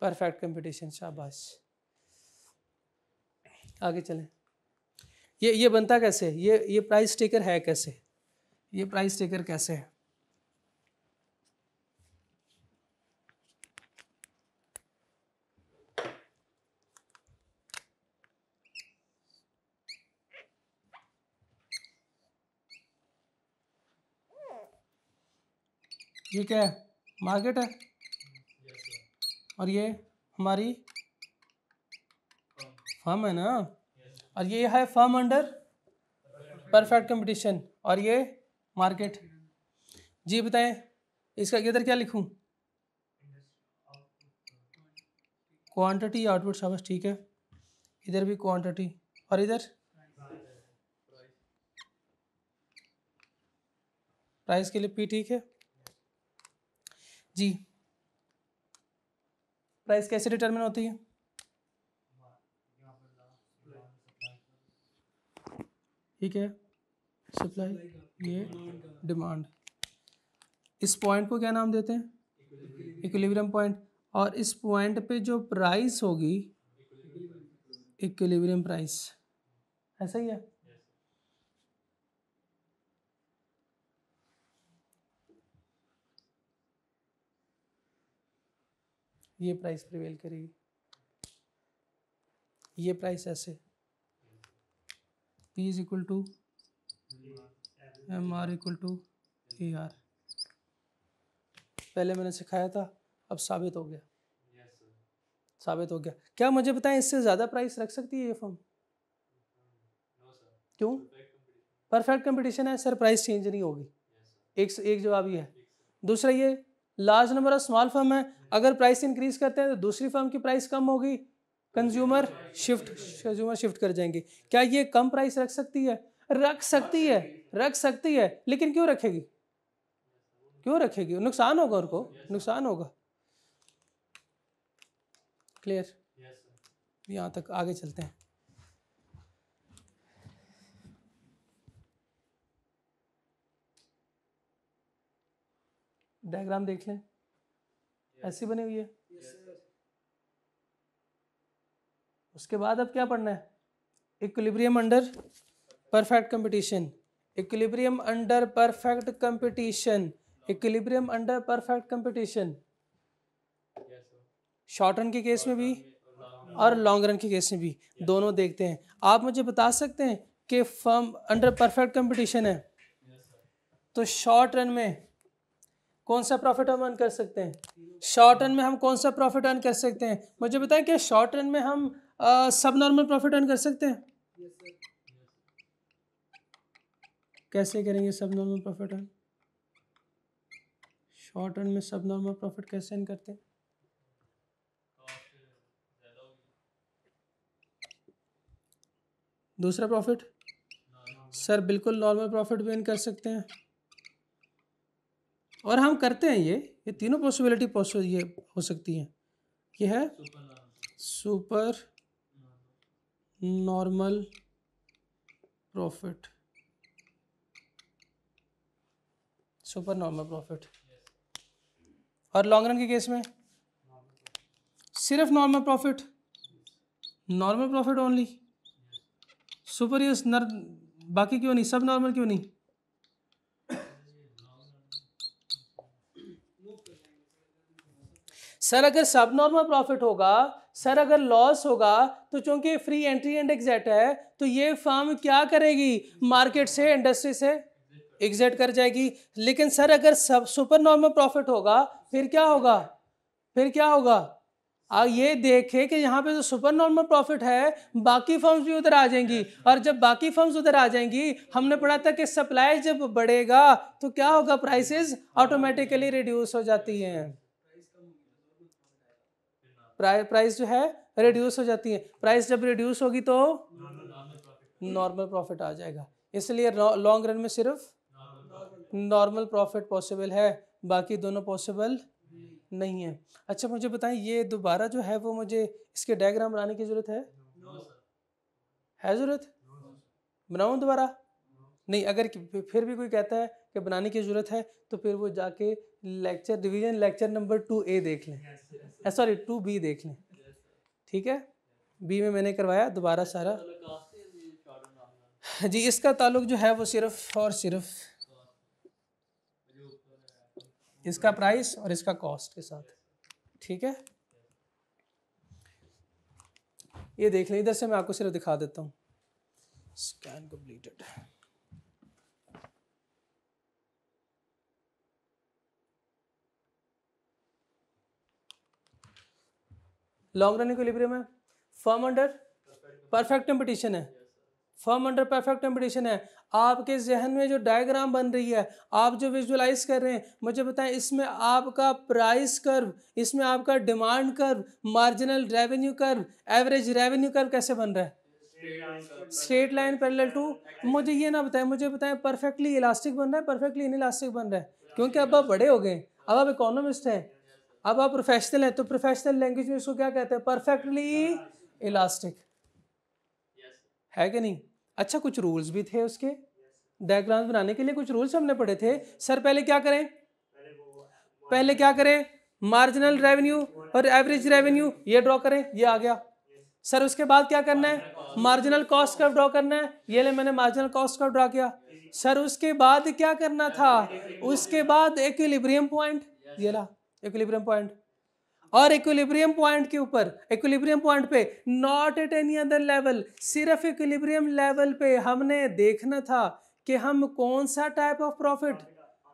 Perfect competition, शाबाश। आगे चलें। ये बनता कैसे? ये प्राइस टेकर है कैसे? ये प्राइस टेकर कैसे है? ये क्या है? मार्केट है, और ये हमारी फर्म है ना, और ये है फर्म अंडर परफेक्ट कंपटीशन, और ये मार्केट। जी बताएं, इसका इधर क्या लिखूं? क्वांटिटी आउटपुट, शाबाश, ठीक है। इधर भी क्वांटिटी, और इधर प्राइस के लिए पी, ठीक है जी। प्राइस कैसे डिटरमिन होती है? ठीक है, सप्लाई, ये डिमांड। इस पॉइंट को क्या नाम देते हैं? Equilibrium point. और इस पॉइंट पे जो प्राइस होगी, इक्विलिब्रियम प्राइस, ऐसा ही है। ये प्राइस प्रिवेल करेगी, ये प्राइस ऐसे, P is equal to MR equal to AR। पहले मैंने सिखाया था, अब साबित हो गया। साबित हो गया। क्या मुझे बताएं, इससे ज़्यादा प्राइस रख सकती है ये फर्म? क्यों? परफेक्ट कंपटीशन है सर, प्राइस चेंज नहीं होगी। एक जवाब ये है। दूसरा, ये large number of small firm है, अगर प्राइस इंक्रीज करते हैं तो दूसरी फर्म की प्राइस कम होगी, कंज्यूमर शिफ्ट कर जाएंगे। क्या ये कम प्राइस रख सकती है? रख सकती है, रख सकती है, लेकिन क्यों रखेगी? क्यों रखेगी? नुकसान होगा उनको, नुकसान होगा। क्लियर? यहाँ तक, आगे चलते हैं। डायग्राम देख लें, ऐसी बनी हुई है। उसके बाद अब क्या पढ़ना है? Equilibrium under perfect competition, equilibrium under perfect competition, equilibrium under perfect competition. Short run के केस में भी और लॉन्ग रन के केस में भी, दोनों देखते हैं। आप मुझे बता सकते हैं कि फर्म अंडर परफेक्ट कंपटीशन है तो शॉर्ट रन में कौन सा प्रॉफिट हम अर्न कर सकते हैं? शॉर्ट रन में हम कौन सा प्रॉफिट अर्न कर सकते हैं? मुझे बताएं, क्या शॉर्ट रन में हम सब नॉर्मल प्रॉफिट अर्न कर सकते हैं? कैसे करेंगे सब normal profit earn? Short run में सब नॉर्मल प्रॉफिट कैसे अर्न करते हैं? दूसरा प्रॉफिट सर, बिल्कुल नॉर्मल प्रॉफिट भी अर्न कर सकते हैं, और हम करते हैं। ये तीनों पॉसिबिलिटी ये हो सकती हैं। ये है super normal profit, super normal profit. और लॉन्ग रन के केस में सिर्फ normal profit, normal profit only, super ये बाकी क्यों नहीं? सब नॉर्मल क्यों नहीं? सर अगर सब नॉर्मल प्रॉफिट होगा, सर अगर लॉस होगा, तो चूंकि फ्री एंट्री एंड एग्जिट है, तो ये फर्म क्या करेगी? मार्केट से, इंडस्ट्री से एग्जिट कर जाएगी। लेकिन सर अगर सब सुपर नॉर्मल प्रॉफिट होगा, फिर क्या होगा? फिर क्या होगा? ये देखे कि यहाँ पे जो सुपर नॉर्मल प्रॉफिट है बाकी फर्म्स भी उधर आ जाएंगी, और जब बाकी फर्म्स उधर आ जाएंगी, हमने पढ़ा था कि सप्लाई जब बढ़ेगा तो क्या होगा, प्राइसेस ऑटोमेटिकली रिड्यूस हो जाती हैं, प्राइस जो है रिड्यूस हो जाती है। प्राइस जब रिड्यूस होगी तो नॉर्मल प्रॉफिट आ जाएगा, इसलिए लॉन्ग रन में सिर्फ नॉर्मल प्रॉफिट पॉसिबल है, बाकी दोनों पॉसिबल नहीं है। अच्छा मुझे बताएं, ये दोबारा जो है वो मुझे इसके डायग्राम बनाने की जरूरत है जरूरत बनाऊं दोबारा? नहीं, अगर फिर भी कोई कहता है कि बनाने की जरूरत है तो फिर वो जाके lecture revision lecture number 2A देख लें, सॉरी 2B देख लें, ठीक है। बी में मैंने करवाया दोबारा सारा जी। इसका ताल्लुक जो है वो सिर्फ और सिर्फ इसका प्राइस और इसका कॉस्ट के साथ, ठीक है। ये देख लें, इधर से मैं आपको सिर्फ दिखा देता हूँ। Scan completed. Long run equilibrium है, फर्म अंडर परफेक्ट कंपटीशन है, फर्म अंडर परफेक्ट कंपटीशन है। आपके जहन में जो डायग्राम बन रही है, आप जो विजुअलाइज कर रहे हैं, मुझे बताएं इसमें आपका प्राइस कर्व, इसमें आपका demand curve, marginal revenue curve, average revenue curve कैसे बन रहा है? Straight line parallel to. मुझे ये ना बताएं, मुझे बताएं परफेक्टली इलास्टिक बन रहा है, परफेक्टली इनइलास्टिक बन रहा है? क्योंकि अब आप बड़े हो गए, अब आप इकोनॉमिस्ट हैं, अब आप प्रोफेशनल हैं, तो प्रोफेशनल लैंग्वेज में इसको क्या कहते हैं? परफेक्टली इलास्टिक, है कि नहीं? अच्छा, कुछ रूल्स भी थे उसके डायग्राम बनाने के लिए, कुछ रूल्स हमने पढ़े थे। सर पहले क्या करें, पहले क्या करें? मार्जिनल रेवेन्यू और एवरेज रेवेन्यू ये ड्रॉ करें, ये आ गया। सर उसके बाद क्या करना है? मार्जिनल कॉस्ट कर्व ड्रॉ करना है, ये ले मैंने मार्जिनल कॉस्ट कर्व ड्रॉ किया। सर उसके बाद क्या करना था? उसके बाद इक्विलिब्रियम पॉइंट, ये ला इक्विलिब्रियम पॉइंट, और इक्विलिब्रियम पॉइंट के ऊपर, इक्विलिब्रियम पॉइंट पे not at any other level, सिर्फ इक्विलिब्रियम लेवल पे हमने देखना था कि हम कौन सा टाइप ऑफ प्रॉफिट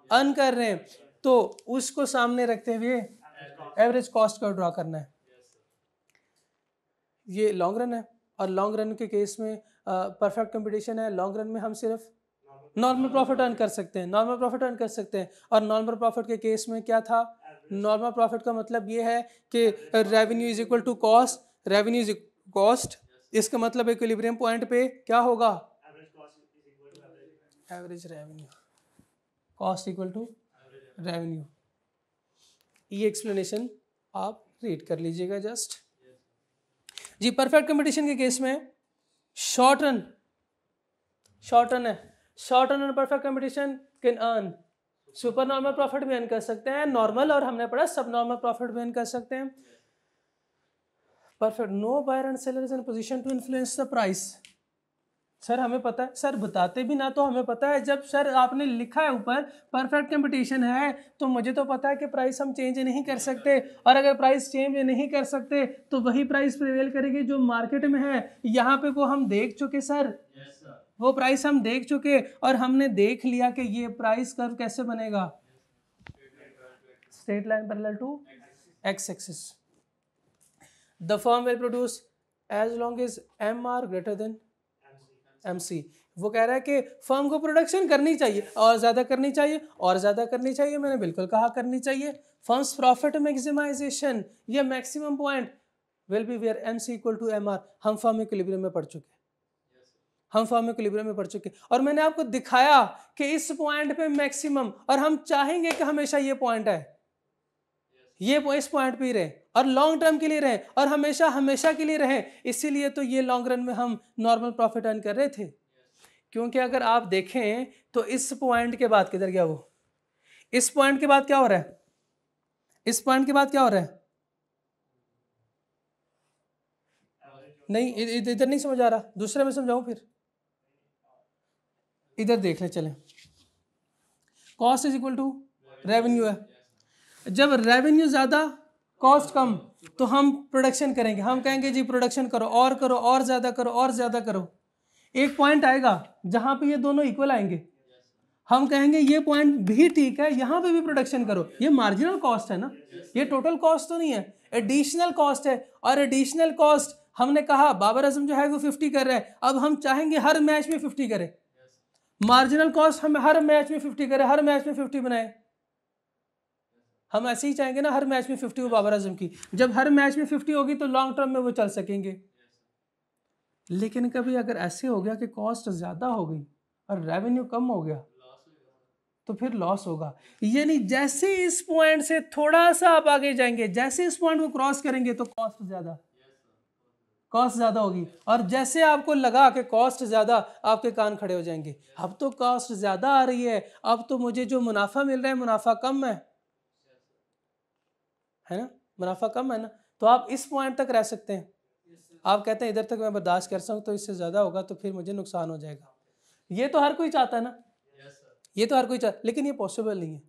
अर्न कर रहे हैं, तो उसको सामने रखते हुए एवरेज कॉस्ट कर्व ड्रॉ करना है। ये लॉन्ग रन है, और लॉन्ग रन के केस में परफेक्ट कंपटीशन है। लॉन्ग रन में हम सिर्फ नॉर्मल प्रॉफिट अर्न कर सकते हैं, नॉर्मल प्रॉफिट अर्न कर सकते हैं। और नॉर्मल प्रॉफिट के केस में क्या था? नॉर्मल प्रॉफिट का मतलब ये है कि revenue is equal to cost, revenue is cost, इसका मतलब इक्विलिब्रियम पॉइंट पे क्या होगा? Average revenue, cost equal to revenue. ये एक्सप्लेनेशन आप रीड कर लीजिएगा जस्ट जी। परफेक्ट कंपटीशन के केस में शॉर्ट रन है, शॉर्ट रन और perfect competition can earn super normal profit भी अर्न कर सकते हैं, नॉर्मल, और हमने पढ़ा सब नॉर्मल प्रॉफिट भी अर्न कर सकते हैं। Perfect, no buyer and seller is in position to influence the price. Sir हमें पता है, सर बताते भी ना तो हमें पता है, जब सर आपने लिखा है ऊपर परफेक्ट कंपटीशन है तो मुझे तो पता है कि प्राइस हम चेंज नहीं कर सकते, और अगर प्राइस चेंज नहीं कर सकते तो वही प्राइस प्रिवेल करेगी जो मार्केट में है। यहाँ पे वो हम देख चुके सर, वो प्राइस हम देख चुके, और हमने देख लिया कि ये प्राइस कर्व कैसे बनेगा? Straight line parallel to X axis. The firm will produce as long as MR greater than MC। वो कह रहा है कि फर्म को प्रोडक्शन करनी चाहिए, और ज़्यादा करनी चाहिए, और ज़्यादा करनी चाहिए। मैंने बिल्कुल कहा करनी चाहिए। फर्म्स प्रॉफिट मैक्सिमाइजेशन, ये maximum point will be where MC equal to MR। हम फर्म इक्विलिब्रियम में पढ़ चुके, हम फॉर्म इक्विलिब्रियम में पढ़ चुके, और मैंने आपको दिखाया कि इस पॉइंट पे मैक्सिमम, और हम चाहेंगे कि हमेशा ये पॉइंट है, ये इस पॉइंट पे ही रहे, और लॉन्ग टर्म के लिए रहे, और हमेशा हमेशा के लिए रहे। इसीलिए तो ये लॉन्ग रन में हम नॉर्मल प्रॉफिट अर्न कर रहे थे। क्योंकि अगर आप देखें तो इस पॉइंट के बाद किधर गया वो? इस पॉइंट के बाद क्या हो रहा है? इस पॉइंट के बाद क्या हो रहा है? नहीं, इधर नहीं समझ आ रहा, दूसरे में समझाऊं फिर? इधर देख ले चलें। Cost is equal to revenue है। जब रेवेन्यू ज़्यादा कॉस्ट कम, तो हम प्रोडक्शन करेंगे, हम कहेंगे जी प्रोडक्शन करो, और ज़्यादा करो, और ज़्यादा करो। एक पॉइंट आएगा जहाँ पे ये दोनों इक्वल आएंगे, हम कहेंगे ये पॉइंट भी ठीक है, यहाँ पे भी प्रोडक्शन करो, ये मार्जिनल कॉस्ट है ना, ये टोटल कॉस्ट तो नहीं है, एडिशनल कॉस्ट है। और एडिशनल कॉस्ट हमने कहा बाबर आजम जो है वो 50 कर रहा है, अब हम चाहेंगे हर मैच में 50 करे, मार्जिनल कॉस्ट हम हर मैच में 50 करे, हर मैच में 50 बनाए, हम ऐसे ही चाहेंगे ना हर मैच में 50 हो बाबर आजम की। जब हर मैच में 50 होगी तो लॉन्ग टर्म में वो चल सकेंगे। लेकिन कभी अगर ऐसे हो गया कि कॉस्ट ज़्यादा हो गई और रेवेन्यू कम हो गया तो फिर लॉस होगा। यानी जैसे इस पॉइंट से थोड़ा सा आप आगे जाएंगे, जैसे इस पॉइंट को क्रॉस करेंगे तो कॉस्ट ज़्यादा होगी, और जैसे आपको लगा कि कॉस्ट ज़्यादा, आपके कान खड़े हो जाएंगे, अब तो कॉस्ट ज़्यादा आ रही है, अब तो मुझे जो मुनाफा मिल रहा है मुनाफा कम है ना, मुनाफा कम है ना, तो आप इस पॉइंट तक रह सकते हैं। आप कहते हैं इधर तक मैं बर्दाश्त कर सकता हूँ, तो इससे ज़्यादा होगा तो फिर मुझे नुकसान हो जाएगा। ये तो हर कोई चाहता है ना, ये तो हर कोई चाहता, लेकिन ये पॉसिबल नहीं है,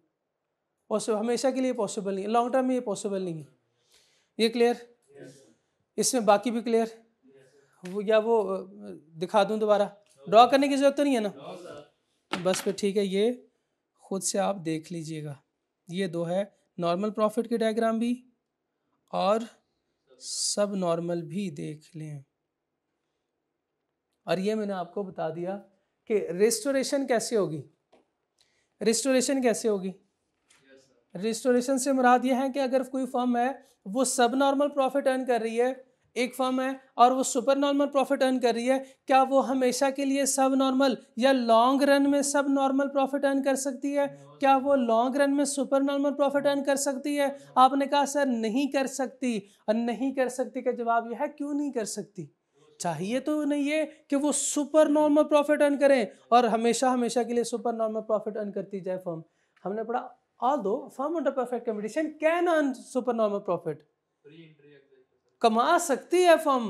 पॉसिबल हमेशा के लिए पॉसिबल नहीं है, लॉन्ग टर्म में ये पॉसिबल नहीं है। ये क्लियर? इसमें बाकी भी क्लियर? वो या वो दिखा दूं दोबारा, ड्रॉ करने की जरूरत तो नहीं है ना, बस फिर ठीक है, ये खुद से आप देख लीजिएगा। ये दो है, नॉर्मल प्रॉफिट के डायग्राम भी और सब नॉर्मल भी देख लें। और ये मैंने आपको बता दिया कि रिस्टोरेशन कैसे होगी, रिस्टोरेशन कैसे होगी। रिस्टोरेशन से मुराद ये है कि अगर कोई फर्म है वो सब नॉर्मल प्रॉफिट अर्न कर रही है, एक फर्म है और वो सुपर नॉर्मल प्रॉफिट अर्न कर रही है, क्या वो हमेशा के लिए सब नॉर्मल या लॉन्ग रन में सब नॉर्मल प्रॉफिट अर्न कर सकती है? क्या वो लॉन्ग रन में सुपर नॉर्मल प्रॉफिट अर्न कर सकती है? आपने कहा सर नहीं कर सकती, और नहीं कर सकती का जवाब यह है क्यों नहीं कर सकती। चाहिए तो नहीं है कि वो सुपर नॉर्मल प्रॉफिट अर्न करें और हमेशा हमेशा के लिए सुपर नॉर्मल प्रॉफिट अर्न करती जाए फर्म। हमने पढ़ा although firm under perfect competition can earn supernormal profit, कमा सकती है फर्म,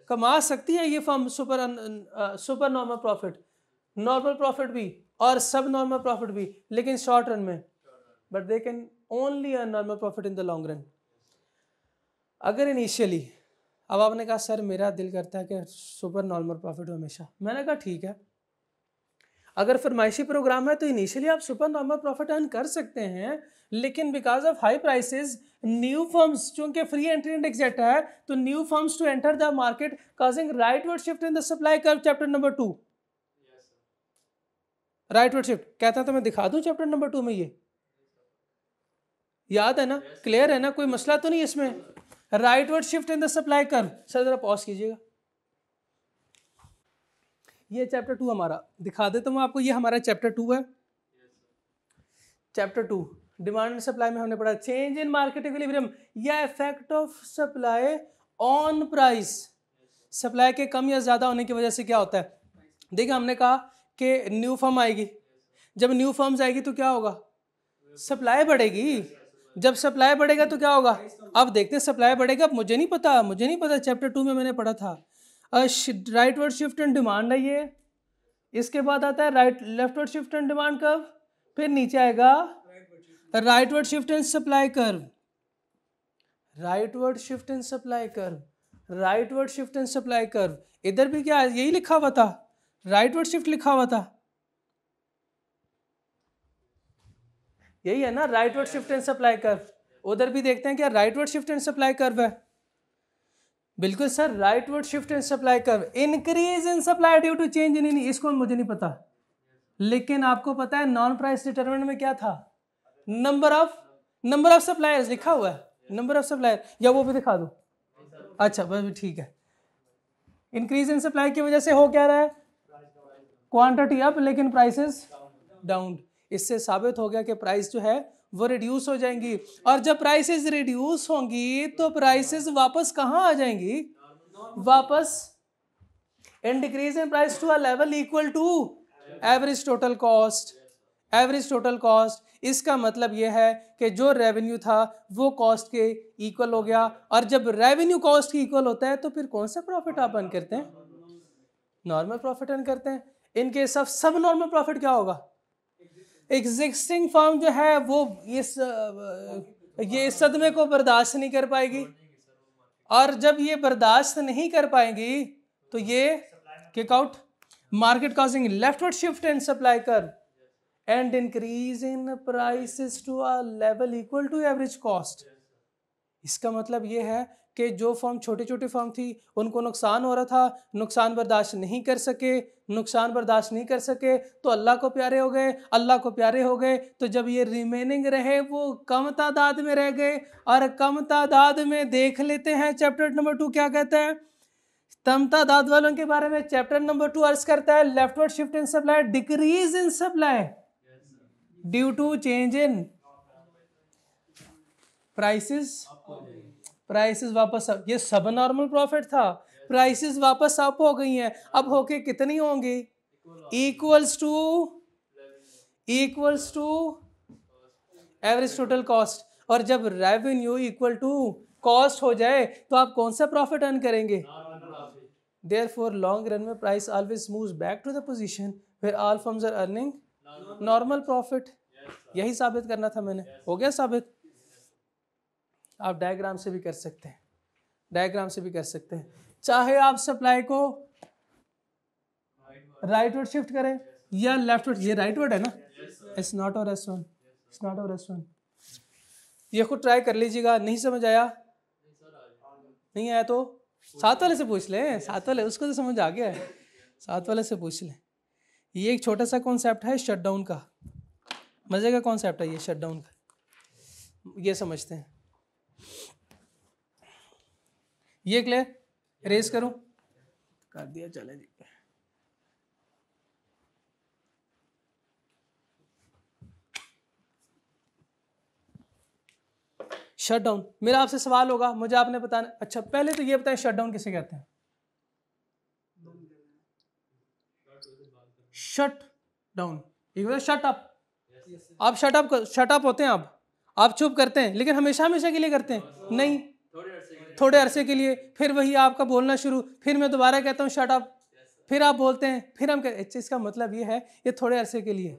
कमा सकती है ये firm super normal profit, normal profit भी और सब नॉर्मल प्रॉफिट भी, लेकिन शॉर्ट रन में, but they can only earn normal profit in the long run. अगर इनिशियली, अब आपने कहा सर मेरा दिल करता है कि सुपर नॉर्मल प्रॉफिट हो हमेशा, मैंने कहा ठीक है, अगर फरमाइशी प्रोग्राम है तो इनिशियली आप सुपर नॉर्मल प्रॉफिट अर्न कर सकते हैं, लेकिन because of high prices new firms, चूंकि फ्री एंट्री इंडेक्स डेटा है, तो new firms to enter the market causing rightward shift in the supply curve, chapter number 2। Rightward shift कहता है तो मैं दिखा दूं चैप्टर नंबर 2 में, ये याद है ना, क्लियर है ना, कोई मसला तो नहीं इसमें। Rightward shift in the supply curve, sir जरा पॉज कीजिएगा, ये चैप्टर 2 हमारा दिखा देता हूँ आपको, ये हमारा चैप्टर 2 है। चैप्टर 2 डिमांड एंड सप्लाई में हमने पढ़ा चेंज इन मार्केट इक्विलिब्रियम या effect of supply on price. Supply के कम या ज़्यादा होने की वजह से क्या होता है, देखिए हमने कहा कि न्यू फर्म आएगी, जब न्यू फर्म्स आएगी तो क्या होगा, सप्लाई बढ़ेगी, जब सप्लाई बढ़ेगा तो क्या होगा, अब देखते हैं सप्लाई बढ़ेगा, मुझे नहीं पता, चैप्टर 2 में मैंने पढ़ा था। राइटवर्ड शिफ्ट इन डिमांड है ये, इसके बाद आता है leftward shift in demand curve, फिर नीचे आएगा rightward shift in supply curve, rightward shift in supply curve, rightward shift in supply curve. इधर भी क्या यही लिखा हुआ था, राइटवर्ड शिफ्ट लिखा हुआ था, यही है ना rightward shift in supply curve. उधर भी देखते हैं क्या rightward shift in supply curve है, बिल्कुल sir, rightward shift in supply curve, increase in supply due to change in, इसको मुझे नहीं पता, लेकिन आपको पता है नॉन प्राइस डिटरमिनेंट में क्या था, नंबर ऑफ सप्लायर्स लिखा हुआ है, नंबर ऑफ सप्लायर, या वो भी दिखा दो, अच्छा बस ठीक है। इंक्रीज इन सप्लाई की वजह से हो क्या रहा है, क्वांटिटी अप लेकिन प्राइसेस डाउन, इससे साबित हो गया कि प्राइस जो है वो रिड्यूस हो जाएंगी, और जब प्राइसेस रिड्यूस होंगी तो प्राइसेस वापस कहाँ आ जाएंगी, वापस in decrease in price to a level equal to average total cost, average total cost. इसका मतलब यह है कि जो रेवेन्यू था वो कॉस्ट के इक्वल हो गया, और जब रेवेन्यू कॉस्ट के इक्वल होता है तो फिर कौन सा प्रॉफिट आप अर्न करते हैं, नॉर्मल प्रॉफिट अर्न करते हैं। इन केस ऑफ सब नॉर्मल प्रॉफिट क्या होगा, एग्जिस्टिंग फर्म जो है वो ये सदमे को बर्दाश्त नहीं कर पाएगी, और जब ये बर्दाश्त नहीं कर पाएंगी तो ये kick out, market causing leftward shift in supply curve, and increase in prices to a level equal to average cost. इसका मतलब ये है कि जो फर्म छोटी छोटी फर्म थी उनको नुकसान हो रहा था, नुकसान बर्दाश्त नहीं कर सके, तो अल्लाह को प्यारे हो गए, तो जब ये रिमेनिंग रहे वो कम तादाद में रह गए, और कम तादाद में देख लेते हैं चैप्टर नंबर 2 क्या कहता है। कम तादाद वालों के बारे में चैप्टर नंबर 2 अर्ज करता है leftward shift in supply, decrease in supply due to change in prices वापस अप। ये सब नॉर्मल प्रॉफिट था, प्राइसेस वापस अप हो गई हैं, अब होके कितनी होंगी, equals to average total cost. और जब रेवेन्यू इक्वल टू कॉस्ट हो जाए तो आप कौन सा प्रॉफिट अर्न करेंगे। देयरफॉर लॉन्ग रन में price always moves back to the position where all firms are earning normal profit. यही साबित करना था मैंने, हो गया साबित। आप डायग्राम से भी कर सकते हैं, चाहे आप सप्लाई को राइटवर्ड शिफ्ट करें या लेफ्टवर्ड। ये राइटवर्ड है ना, एस नॉट और S1, ये खुद ट्राई कर लीजिएगा। नहीं समझ आया, नहीं आया तो साथ वाले से पूछ लें, साथ वाले उसको तो समझ आ गया है, साथ वाले से पूछ लें। ये एक छोटा सा कॉन्सेप्ट है शटडाउन का, मजे का कॉन्सेप्ट है ये शटडाउन का, ये समझते हैं। ये क्लियर, रेस करूं, कर दिया, चले जी। शटडाउन, मेरा आपसे सवाल होगा, मुझे आपने बताना। अच्छा पहले तो ये बताएं शटडाउन किसे कहते हैं। Shut down, shut up. आप शट अप होते हैं, आप चुप करते हैं, लेकिन हमेशा के लिए करते हैं नहीं, थोड़े अरसे के लिए, फिर वही आपका बोलना शुरू, फिर मैं दोबारा कहता हूँ शट अप, फिर आप बोलते हैं, फिर हम कहते। इसका मतलब ये है ये थोड़े अरसे के लिए।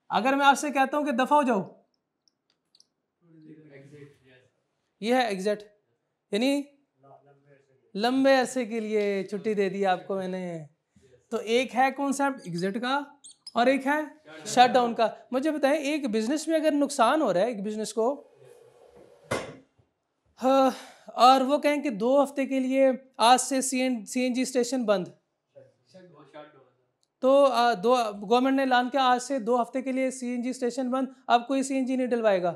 अगर मैं आपसे कहता हूँ कि दफा हो जाओ, ये है एग्जिट, यानी लंबे अरसे के लिए छुट्टी दे दी आपको मैंने। तो एक है कॉन्सेप्ट एग्जिट का और एक है शट डाउन का। मुझे बताएं, एक बिजनेस में अगर नुकसान हो रहा है एक बिजनेस को, और वो कहें कि 2 हफ्ते के लिए आज से CNG स्टेशन बंद, तो गवर्नमेंट ने ऐलान किया आज से 2 हफ्ते के लिए CNG स्टेशन बंद, अब कोई CNG नहीं डलवाएगा।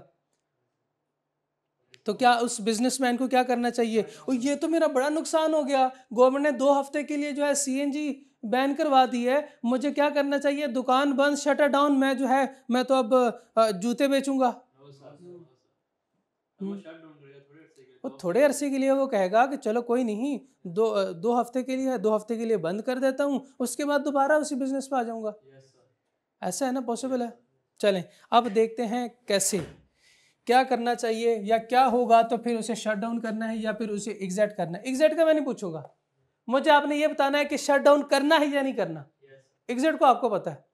तो क्या उस बिजनेसमैन को क्या करना चाहिए। और ये तो मेरा बड़ा नुकसान हो गया, गवर्नमेंट ने 2 हफ्ते के लिए जो है CNG बैन करवा दी है, मुझे क्या करना चाहिए। दुकान बंद, शटर डाउन, मैं जो है मैं तो अब जूते बेचूंगा। वो थोड़े अरसे के लिए वो कहेगा कि चलो कोई नहीं, दो हफ्ते के लिए है, 2 हफ्ते के लिए बंद कर देता हूँ, उसके बाद दोबारा उसी बिजनेस पे आ जाऊंगा। ऐसा है ना, पॉसिबल है। चलें अब देखते हैं कैसे, क्या करना चाहिए या क्या होगा। तो फिर उसे शट डाउन करना है या फिर उसे एग्जिट करना है। एग्जिट का मैं नहीं पूछूंगा, मुझे आपने ये बताना है कि शट डाउन करना है या नहीं करना। एग्जिट को आपको पता है।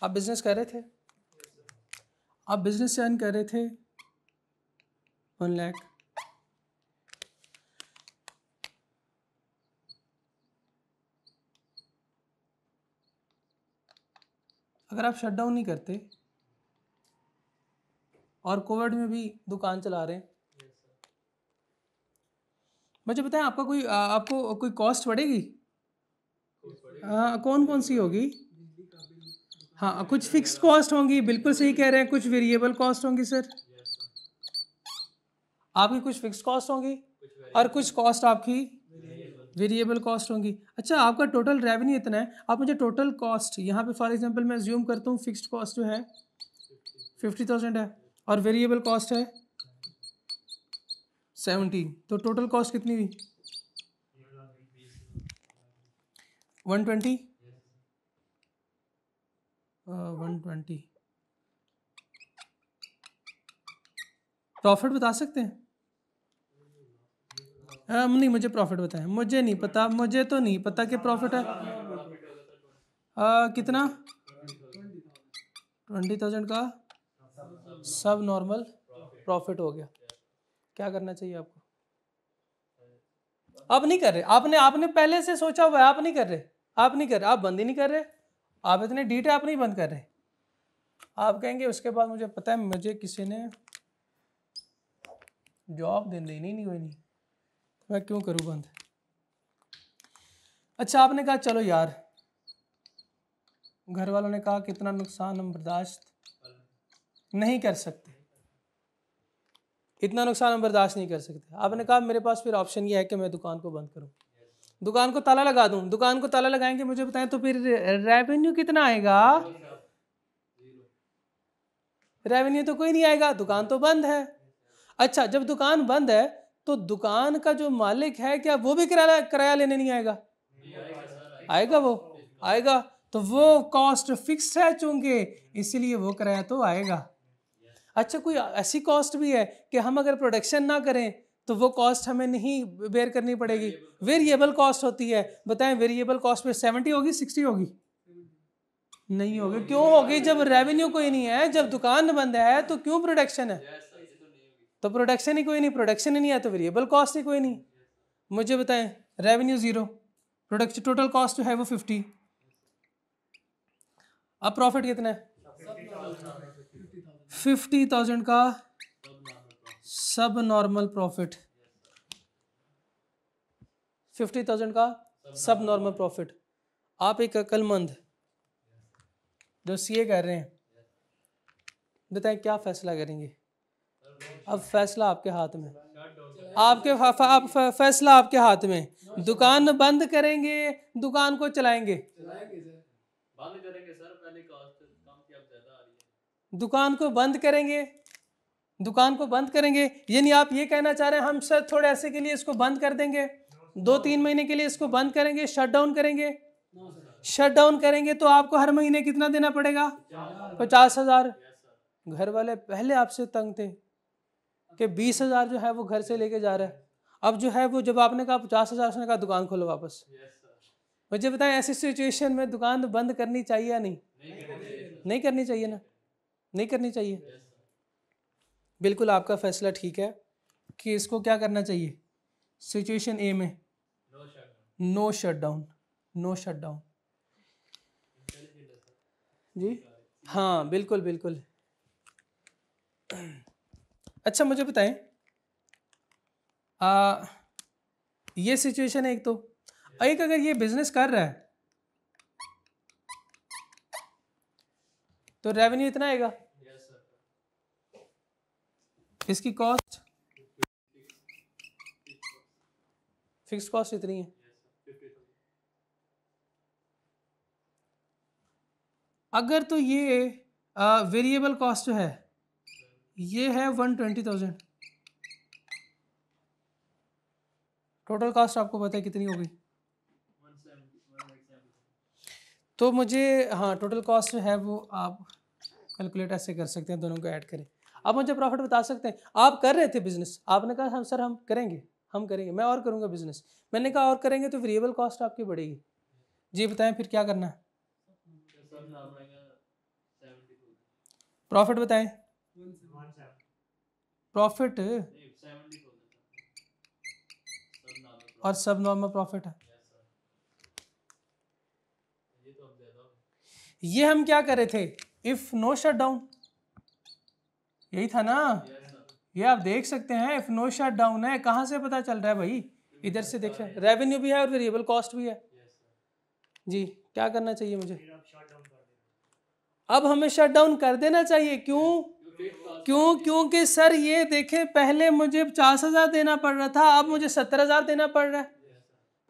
आप बिजनेस कर रहे थे, आप बिजनेस से अर्न कर रहे थे 1 लाख, अगर आप शट डाउन नहीं करते और कोविड में भी दुकान चला रहे हैं, मुझे बताएं आपको कोई कॉस्ट पड़ेगी। हाँ, कौन सी होगी। हाँ, कुछ फिक्स्ड कॉस्ट होंगी, बिल्कुल सही कह रहे हैं, कुछ वेरिएबल कॉस्ट होंगी सर, आपकी कुछ फिक्स्ड कॉस्ट होंगी और कुछ कॉस्ट आपकी वेरिएबल कॉस्ट होंगी। अच्छा, आपका टोटल रेवेन्यू इतना है, आप मुझे टोटल कॉस्ट यहाँ पे फॉर एग्जांपल मैं अज्यूम करता हूँ फिक्स्ड कॉस्ट जो है 50,000 है और वेरिएबल कॉस्ट है 17, तो टोटल कॉस्ट कितनी हुई 120। 120 प्रॉफिट बता सकते हैं? नहीं, मुझे प्रॉफिट बताएं, मुझे नहीं पता, मुझे तो नहीं पता कि प्रॉफिट है। कितना? 20,000 का सब नॉर्मल प्रॉफिट हो गया। क्या करना चाहिए आपको? आप नहीं कर रहे, आपने आपने पहले से सोचा हुआ है, आप नहीं कर रहे, आप नहीं कर रहे, आप बंद ही नहीं कर रहे, आप इतने डीट है, आप नहीं बंद कर रहे। आप कहेंगे उसके बाद मुझे पता है मुझे किसी ने जॉब देनी नहीं कोई नहीं, मैं क्यों करूँ बंद। अच्छा, आपने कहा चलो यार, घर वालों ने कहा कितना नुकसान हम बर्दाश्त नहीं कर सकते, इतना नुकसान हम बर्दाश्त नहीं कर सकते। आपने कहा मेरे पास फिर ऑप्शन ये है कि मैं दुकान को बंद करूं, दुकान को ताला लगा दूं। दुकान को ताला लगाएंगे, मुझे बताएं तो फिर रेवेन्यू कितना आएगा? रेवेन्यू तो कोई नहीं आएगा, दुकान तो बंद है। अच्छा, जब दुकान बंद है तो दुकान का जो मालिक है क्या वो भी किराया लेने नहीं आएगा? आएगा, वो आएगा। तो वो कॉस्ट फिक्स है चूंकि, इसीलिए वो किराया तो आएगा। अच्छा, कोई ऐसी कॉस्ट भी है कि हम अगर प्रोडक्शन ना करें तो वो कॉस्ट हमें नहीं बेयर करनी पड़ेगी? वेरिएबल कॉस्ट होती है। बताएं, वेरिएबल कॉस्ट पे 70 होगी 60 होगी? नहीं होगी। क्यों होगी? जब रेवेन्यू कोई नहीं है, जब दुकान बंद है तो क्यों प्रोडक्शन है? तो प्रोडक्शन ही कोई नहीं, प्रोडक्शन ही नहीं है तो वेरिएबल कॉस्ट ही कोई नहीं। मुझे बताएं, रेवेन्यू 0, प्रोडक्शन टोटल कॉस्ट जो है वो 50, अब प्रॉफिट कितना है? 50,000 का सब नॉर्मल प्रॉफिट, 50,000 का सब नॉर्मल प्रॉफिट। आप एक अक्लमंद जो सीए कर रहे हैं, बताएं क्या फैसला करेंगे? अब फैसला आपके हाथ में, आप फैसला आपके हाथ में। दुकान बंद करेंगे, दुकान को चलाएंगे? बंद करेंगे सर, पहले कॉस्ट कम थी अब ज्यादा आ रही है। दुकान को बंद करेंगे, दुकान को बंद करेंगे, यानी आप ये कहना चाह रहे हैं हम सर थोड़े ऐसे के लिए इसको बंद कर देंगे, 2-3 महीने के लिए इसको बंद करेंगे, शट डाउन करेंगे? शट डाउन करेंगे तो आपको हर महीने कितना देना पड़ेगा? 50,000। घर वाले पहले आपसे तंग थे कि 20,000 जो है वो घर से लेके जा रहा है, अब जो है वो जब आपने कहा 50,000, उसने कहा दुकान खोलो वापस। मुझे बताएं, ऐसी सिचुएशन में दुकान बंद करनी चाहिए या नहीं? नहीं करनी चाहिए ना, नहीं करनी चाहिए। बिल्कुल आपका फैसला ठीक है कि इसको क्या करना चाहिए सिचुएशन ए में? No shut down, no shut down. जी हाँ, बिल्कुल बिल्कुल। अच्छा, मुझे बताएं, ये सिचुएशन है एक, तो एक अगर ये बिजनेस कर रहा है तो रेवेन्यू इतना आएगा, इसकी कॉस्ट फिक्स कॉस्ट इतनी है। अगर तो ये वेरिएबल कॉस्ट जो है ये है 120,000, टोटल कॉस्ट आपको पता है कितनी होगी? तो मुझे, हाँ, टोटल कॉस्ट जो है वो आप कैलकुलेट ऐसे कर सकते हैं, दोनों को ऐड करें। आप मुझे प्रॉफिट बता सकते हैं? आप कर रहे थे बिजनेस, आपने कहा हम सर हम करेंगे, हम करेंगे, मैं और करूँगा बिजनेस। मैंने कहा और करेंगे तो वेरिएबल कॉस्ट आपकी बढ़ेगी। जी बताएं फिर क्या करना है? प्रॉफिट बताएं, प्रॉफिट और सब नॉर्मल प्रॉफिट है। ये हम क्या कर रहे थे? इफ नो शट डाउन, यही था ना? ये आप देख सकते हैं, इफ नो शट डाउन है। कहाँ से पता चल रहा है भाई? इधर से देखें, रेवेन्यू भी है और वेरिएबल कॉस्ट भी है। जी क्या करना चाहिए मुझे? अब हमें शट डाउन कर देना चाहिए। क्यों? क्योंकि सर ये देखें, पहले मुझे 50,000 देना पड़ रहा था, अब मुझे 70,000 देना पड़ रहा है।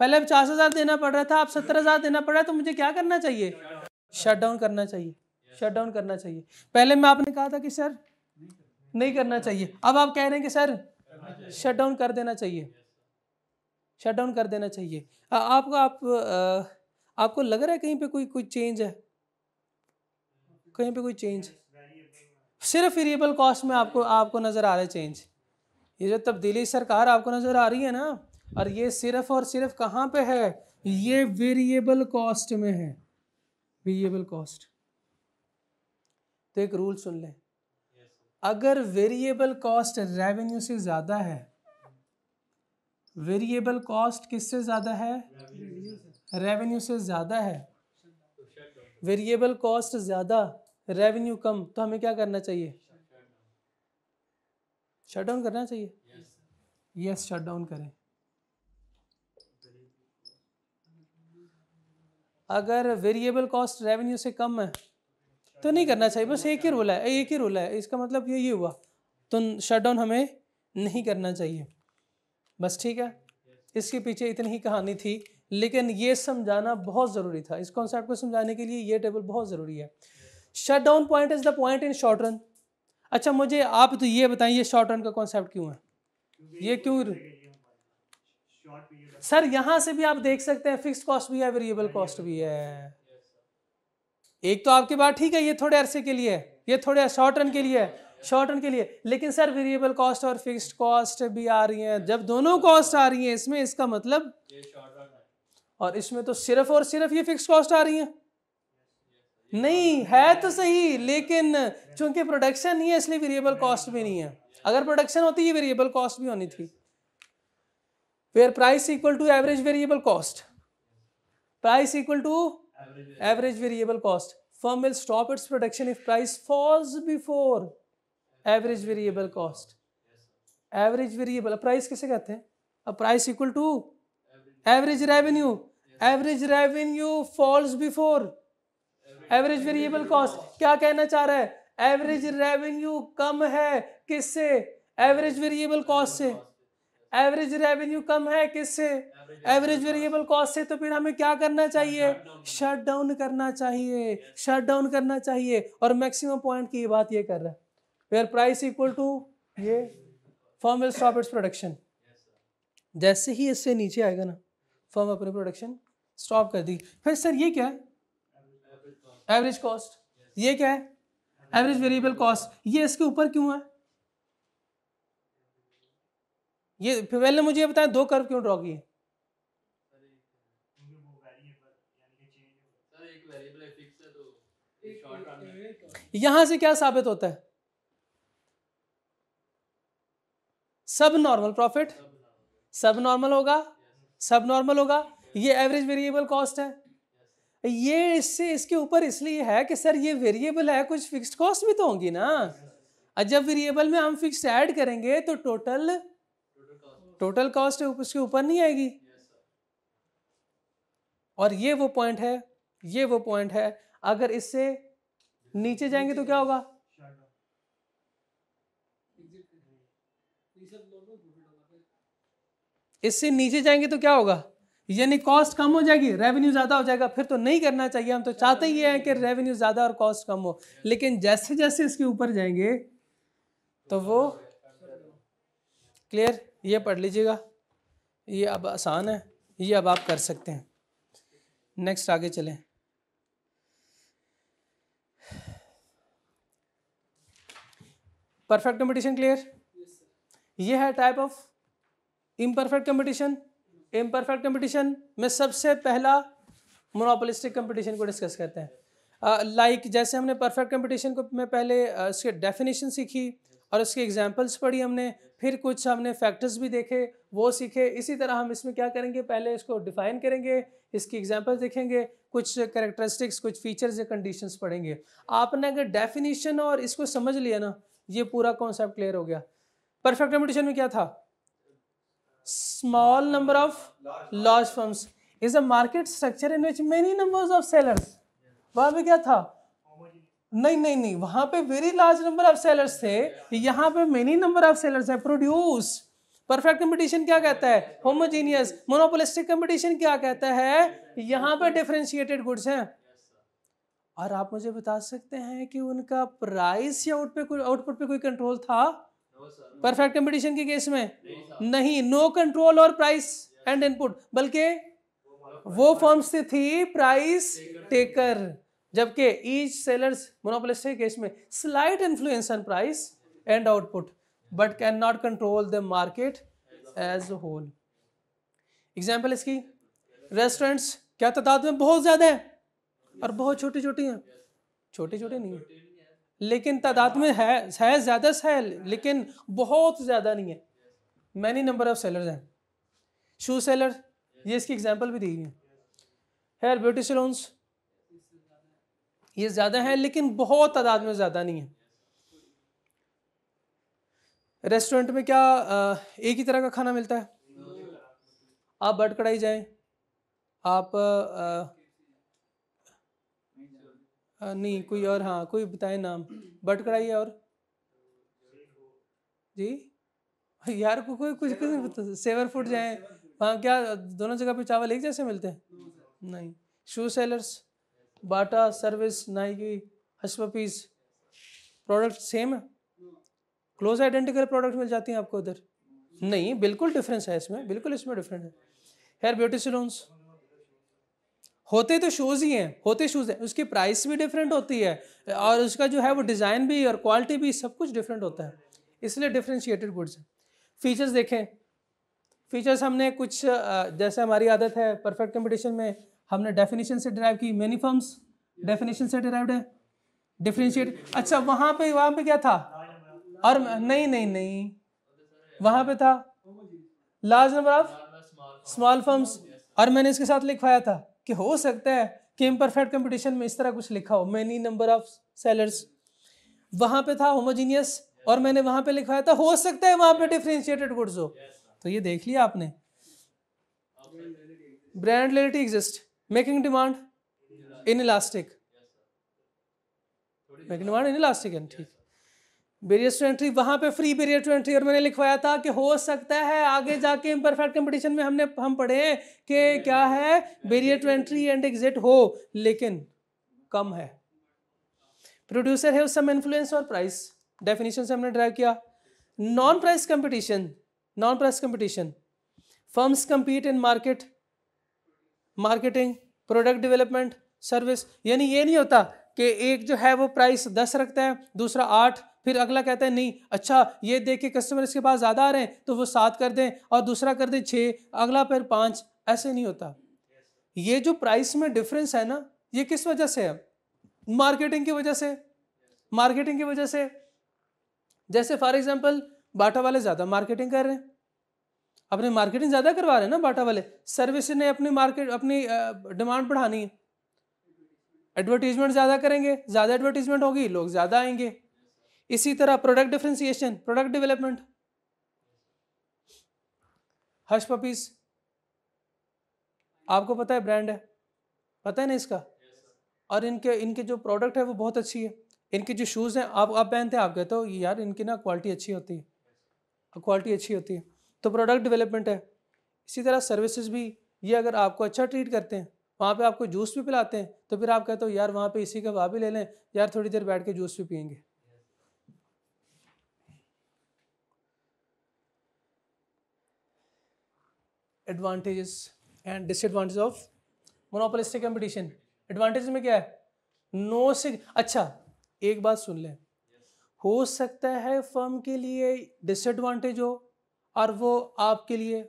पहले 50,000 देना पड़ रहा था, अब 70,000 देना पड़ रहा है, तो मुझे क्या करना चाहिए? शट डाउन करना चाहिए, शट डाउन करना चाहिए। पहले मैं आपने कहा था कि सर नहीं करना चाहिए, अब आप कह रहे हैं कि सर शट डाउन कर देना चाहिए, शट डाउन कर देना चाहिए। आपको लग रहा है कहीं पे कोई चेंज है? कहीं पे कोई चेंज? सिर्फ वेरिएबल कॉस्ट में आपको नजर आ रहा है चेंज। ये जो तब्दीली सरकार आपको नजर आ रही है ना, और ये सिर्फ और सिर्फ कहाँ पे है, ये वेरिएबल कॉस्ट में है, वेरिएबल कॉस्ट। तो एक रूल सुन लें, अगर वेरिएबल कॉस्ट रेवेन्यू से ज्यादा है, वेरिएबल कॉस्ट किससे ज्यादा है, रेवेन्यू से ज्यादा है, वेरिएबल कॉस्ट ज्यादा रेवेन्यू कम, तो हमें क्या करना चाहिए, शट डाउन करना चाहिए। यस, शट डाउन करें। अगर वेरिएबल कॉस्ट रेवेन्यू से कम है तो नहीं करना चाहिए, बस एक ही रूल है, एक ही रूल है, इसका मतलब यही हुआ, तो शट डाउन हमें नहीं करना चाहिए। बस ठीक है, इसके पीछे इतनी ही कहानी थी, लेकिन ये समझाना बहुत ज़रूरी था। इस कॉन्सेप्ट को समझाने के लिए ये टेबल बहुत ज़रूरी है। Shut down point is the point in short run. अच्छा मुझे आप तो ये बताएं, ये शॉर्ट रन का कॉन्सेप्ट क्यों है, ये क्यों? सर यहाँ से भी आप देख सकते हैं फिक्स्ड कॉस्ट भी है, वेरिएबल कॉस्ट भी है। एक तो आपकी बात ठीक है, ये थोड़े अरसे के लिए है, ये थोड़े शॉर्ट रन के लिए है, शॉर्ट रन के लिए, लेकिन सर वेरिएबल कॉस्ट और फिक्स्ड कॉस्ट भी आ रही हैं। जब दोनों कॉस्ट आ रही हैं इसमें, इसका मतलब ये शॉर्ट रन है, और इसमें तो सिर्फ और सिर्फ ये फिक्स्ड कॉस्ट आ रही हैं। नहीं है तो सही, लेकिन चूंकि प्रोडक्शन नहीं है इसलिए वेरिएबल कॉस्ट भी नहीं है। अगर प्रोडक्शन होती है वेरिएबल कॉस्ट भी होनी थी। Where price equal to average variable cost, price equal to average variable cost, firm will stop its production if price falls before average variable cost. Average variable price किसे कहते हैं? अब price equal to average revenue, average revenue falls before average variable cost। क्या कहना चाह रहा है? average revenue कम है किससे? average variable cost से। एवरेज रेवेन्यू कम है किससे? एवरेज वेरिएबल कॉस्ट से। तो फिर हमें क्या करना चाहिए? शट डाउन करना चाहिए, शट डाउन करना चाहिए। और मैक्सिमम पॉइंट की बात ये कर रहा है, वेयर प्राइस इक्वल टू ये, firm will stop its production. जैसे ही इससे नीचे आएगा ना, फर्म अपनी प्रोडक्शन स्टॉप कर दी। फिर सर ये क्या है? Average cost. ये क्या है? Average variable cost. ये इसके ऊपर क्यों है? ये पहले मुझे ये बताएं, दो कर्व क्यों ड्रॉ किए? यहां से क्या साबित होता है? सब नॉर्मल प्रॉफिट, सब नॉर्मल होगा, सब नॉर्मल होगा। ये एवरेज वेरिएबल कॉस्ट है। ये इससे इसके ऊपर इसलिए है कि सर ये वेरिएबल है, कुछ फिक्स्ड कॉस्ट भी तो होंगी ना। और जब वेरिएबल में हम फिक्स्ड ऐड करेंगे तो टोटल कॉस्ट उसके ऊपर नहीं आएगी। और ये वो पॉइंट है, ये वो पॉइंट है। अगर इससे नीचे जाएंगे तो क्या होगा? इससे नीचे जाएंगे तो क्या होगा? यानी कॉस्ट कम हो जाएगी, रेवेन्यू ज्यादा हो जाएगा। फिर तो नहीं करना चाहिए। हम तो चाहते ही हैं कि रेवेन्यू ज्यादा और कॉस्ट कम हो, लेकिन जैसे जैसे इसके ऊपर जाएंगे तो वो क्लियर। ये पढ़ लीजिएगा, ये अब आसान है, ये अब आप कर सकते हैं। नेक्स्ट आगे चलें। Perfect competition clear? ये है type of imperfect competition. Imperfect competition में सबसे पहला मोनोपोलिस्टिक कंपटीशन को डिस्कस करते हैं। लाइक जैसे हमने परफेक्ट कंपटीशन को में पहले उसके डेफिनेशन सीखी और उसके एग्जांपल्स पढ़ी हमने, फिर कुछ हमने फैक्टर्स भी देखे, वो सीखे। इसी तरह हम इसमें क्या करेंगे, पहले इसको डिफाइन करेंगे, इसकी एग्जांपल्स देखेंगे, कुछ कैरेक्टरिस्टिक्स, कुछ फीचर्स या कंडीशंस पढ़ेंगे। आपने अगर डेफिनेशन और इसको समझ लिया ना, ये पूरा कॉन्सेप्ट क्लियर हो गया। परफेक्ट कंपटीशन में क्या था? Small number of large firms is a market structure in which many numbers of sellers. वहां पे क्या था? नहीं, वहां पे very large number of sellers थे, यहाँ पे मेनी नंबर ऑफ सेलर्स है। प्रोड्यूस। परफेक्ट कंपटीशन क्या कहता है? होमोजीनियस। मोनोपोलिस्टिक कंपटीशन क्या कहता है? यहाँ पे डिफरेंशिएटेड गुड्स हैं। और आप मुझे बता सकते हैं कि उनका प्राइस या आउटपुट पे कोई कंट्रोल था? परफेक्ट कंपटीशन के केस में नहीं, no control over price and input, बल्कि वो फर्म्स थी प्राइस टेकर, जबकि ईच सेलर्स मोनोपोलिस्टिक केस में slight influence on price and output but can not control the market as a whole. Example इसकी, restaurants क्या तादाद में बहुत ज्यादा है और बहुत छोटी छोटी हैं, छोटे छोटे नहीं है लेकिन तादाद में है ज्यादा है लेकिन बहुत ज्यादा नहीं है, मैनी नंबर ऑफ सेलर्स हैं। शू सेलर, ये इसकी एग्जांपल भी दी है। हेयर ब्यूटी सैलून्स, ये ज्यादा है लेकिन बहुत तादाद में ज्यादा नहीं है। रेस्टोरेंट में क्या एक ही तरह का खाना मिलता है? आप बट कढ़ाई जाएं, आप नहीं कोई और, हाँ कोई बताए नाम, बट कढ़ाई और जी यार को कोई कुछ नहीं पता। सेवर फूड जाएं, वहाँ क्या दोनों जगह पे चावल एक जैसे मिलते हैं? नहीं। Shoe sellers, Bata, service, Nike, Hush Puppies, product same है, क्लोज आइडेंटिकल प्रोडक्ट मिल जाती हैं आपको उधर? नहीं, बिल्कुल डिफरेंस है इसमें, बिल्कुल इसमें डिफरेंस है। हेयर ब्यूटी सैलून्स होते तो शूज ही हैं, होते शूज हैं, उसकी प्राइस भी डिफरेंट होती है और उसका जो है वो डिज़ाइन भी और क्वालिटी भी सब कुछ डिफरेंट होता है, इसलिए डिफरेंशिएटेड गुड्स है। फीचर्स देखें, फीचर्स हमने कुछ जैसे हमारी आदत है परफेक्ट कंपटीशन में हमने डेफिनेशन से डिराइव की, मेनी फर्म्स डेफिनेशन से डिराइव्ड है, डिफरेंशिएट। अच्छा वहाँ पे क्या था? और नहीं वहाँ पे था large number of small firms, और मैंने इसके साथ लिखवाया था कि हो सकता है कि इम्परफेक्ट कंपटीशन में इस तरह कुछ लिखा हो, मेनी नंबर ऑफ सेलर्स। वहाँ पे था होमोजीनियस, और मैंने वहाँ पे लिखवाया था हो सकता है वहाँ पे डिफरेंशिएटेड गुड्स हो। तो ये देख लिया आपने। Brand loyalty exist, making demand inelastic, making demand inelastic है, ठीक। बैरियर्स टू एंट्री, वहाँ पे फ्री बैरियर टू एंट्री, और मैंने लिखवाया था कि हो सकता है आगे जाके इम्परफेक्ट कंपटीशन में हम पढ़े कि क्या है barrier to entry and exit हो, लेकिन कम है। प्रोड्यूसर है some influence over price, definition से हमने ड्राइव किया। Non price competition, non price competition, firms compete in marketing, product development, service. यानी ये नहीं होता कि एक जो है वो प्राइस 10 रखता है, दूसरा 8, फिर अगला कहता है नहीं अच्छा ये देख के कस्टमर इसके पास ज़्यादा आ रहे हैं तो वो 7 कर दें, और दूसरा कर दें 6, अगला फिर 5, ऐसे नहीं होता। ये जो प्राइस में डिफरेंस है ना, ये किस वजह से है? मार्केटिंग की वजह से, मार्केटिंग की वजह से। जैसे फॉर एग्जांपल बाटा वाले ज़्यादा मार्केटिंग कर रहे हैं, अपने मार्केटिंग ज़्यादा करवा रहे हैं ना बाटा वाले, सर्विस ने अपनी डिमांड बढ़ानी है, एडवर्टीजमेंट ज़्यादा करेंगे, ज़्यादा एडवर्टीजमेंट होगी, लोग ज़्यादा आएंगे। इसी तरह product differentiation, product development. Hush puppies आपको पता है ब्रांड है, पता है ना इसका, और इनके जो प्रोडक्ट है वो बहुत अच्छी है। इनके जो शूज़ हैं आप पहनते हैं, आप कहते हो यार इनकी ना क्वालिटी अच्छी होती है, क्वालिटी अच्छी होती है, तो प्रोडक्ट डेवलपमेंट है। इसी तरह सर्विसेज भी, ये अगर आपको अच्छा ट्रीट करते हैं, वहाँ पे आपको जूस भी पिलाते हैं, तो फिर आप कहते हो यार वहाँ पे इसी का वहाँ भी ले लें, यार थोड़ी देर बैठ के जूस भी पियेंगे। Advantages and disadvantage of monopolistic competition. Advantage में क्या है? नो से, अच्छा एक बात सुन लें, हो सकता है फर्म के लिए डिसएडवांटेज हो और वो आपके लिए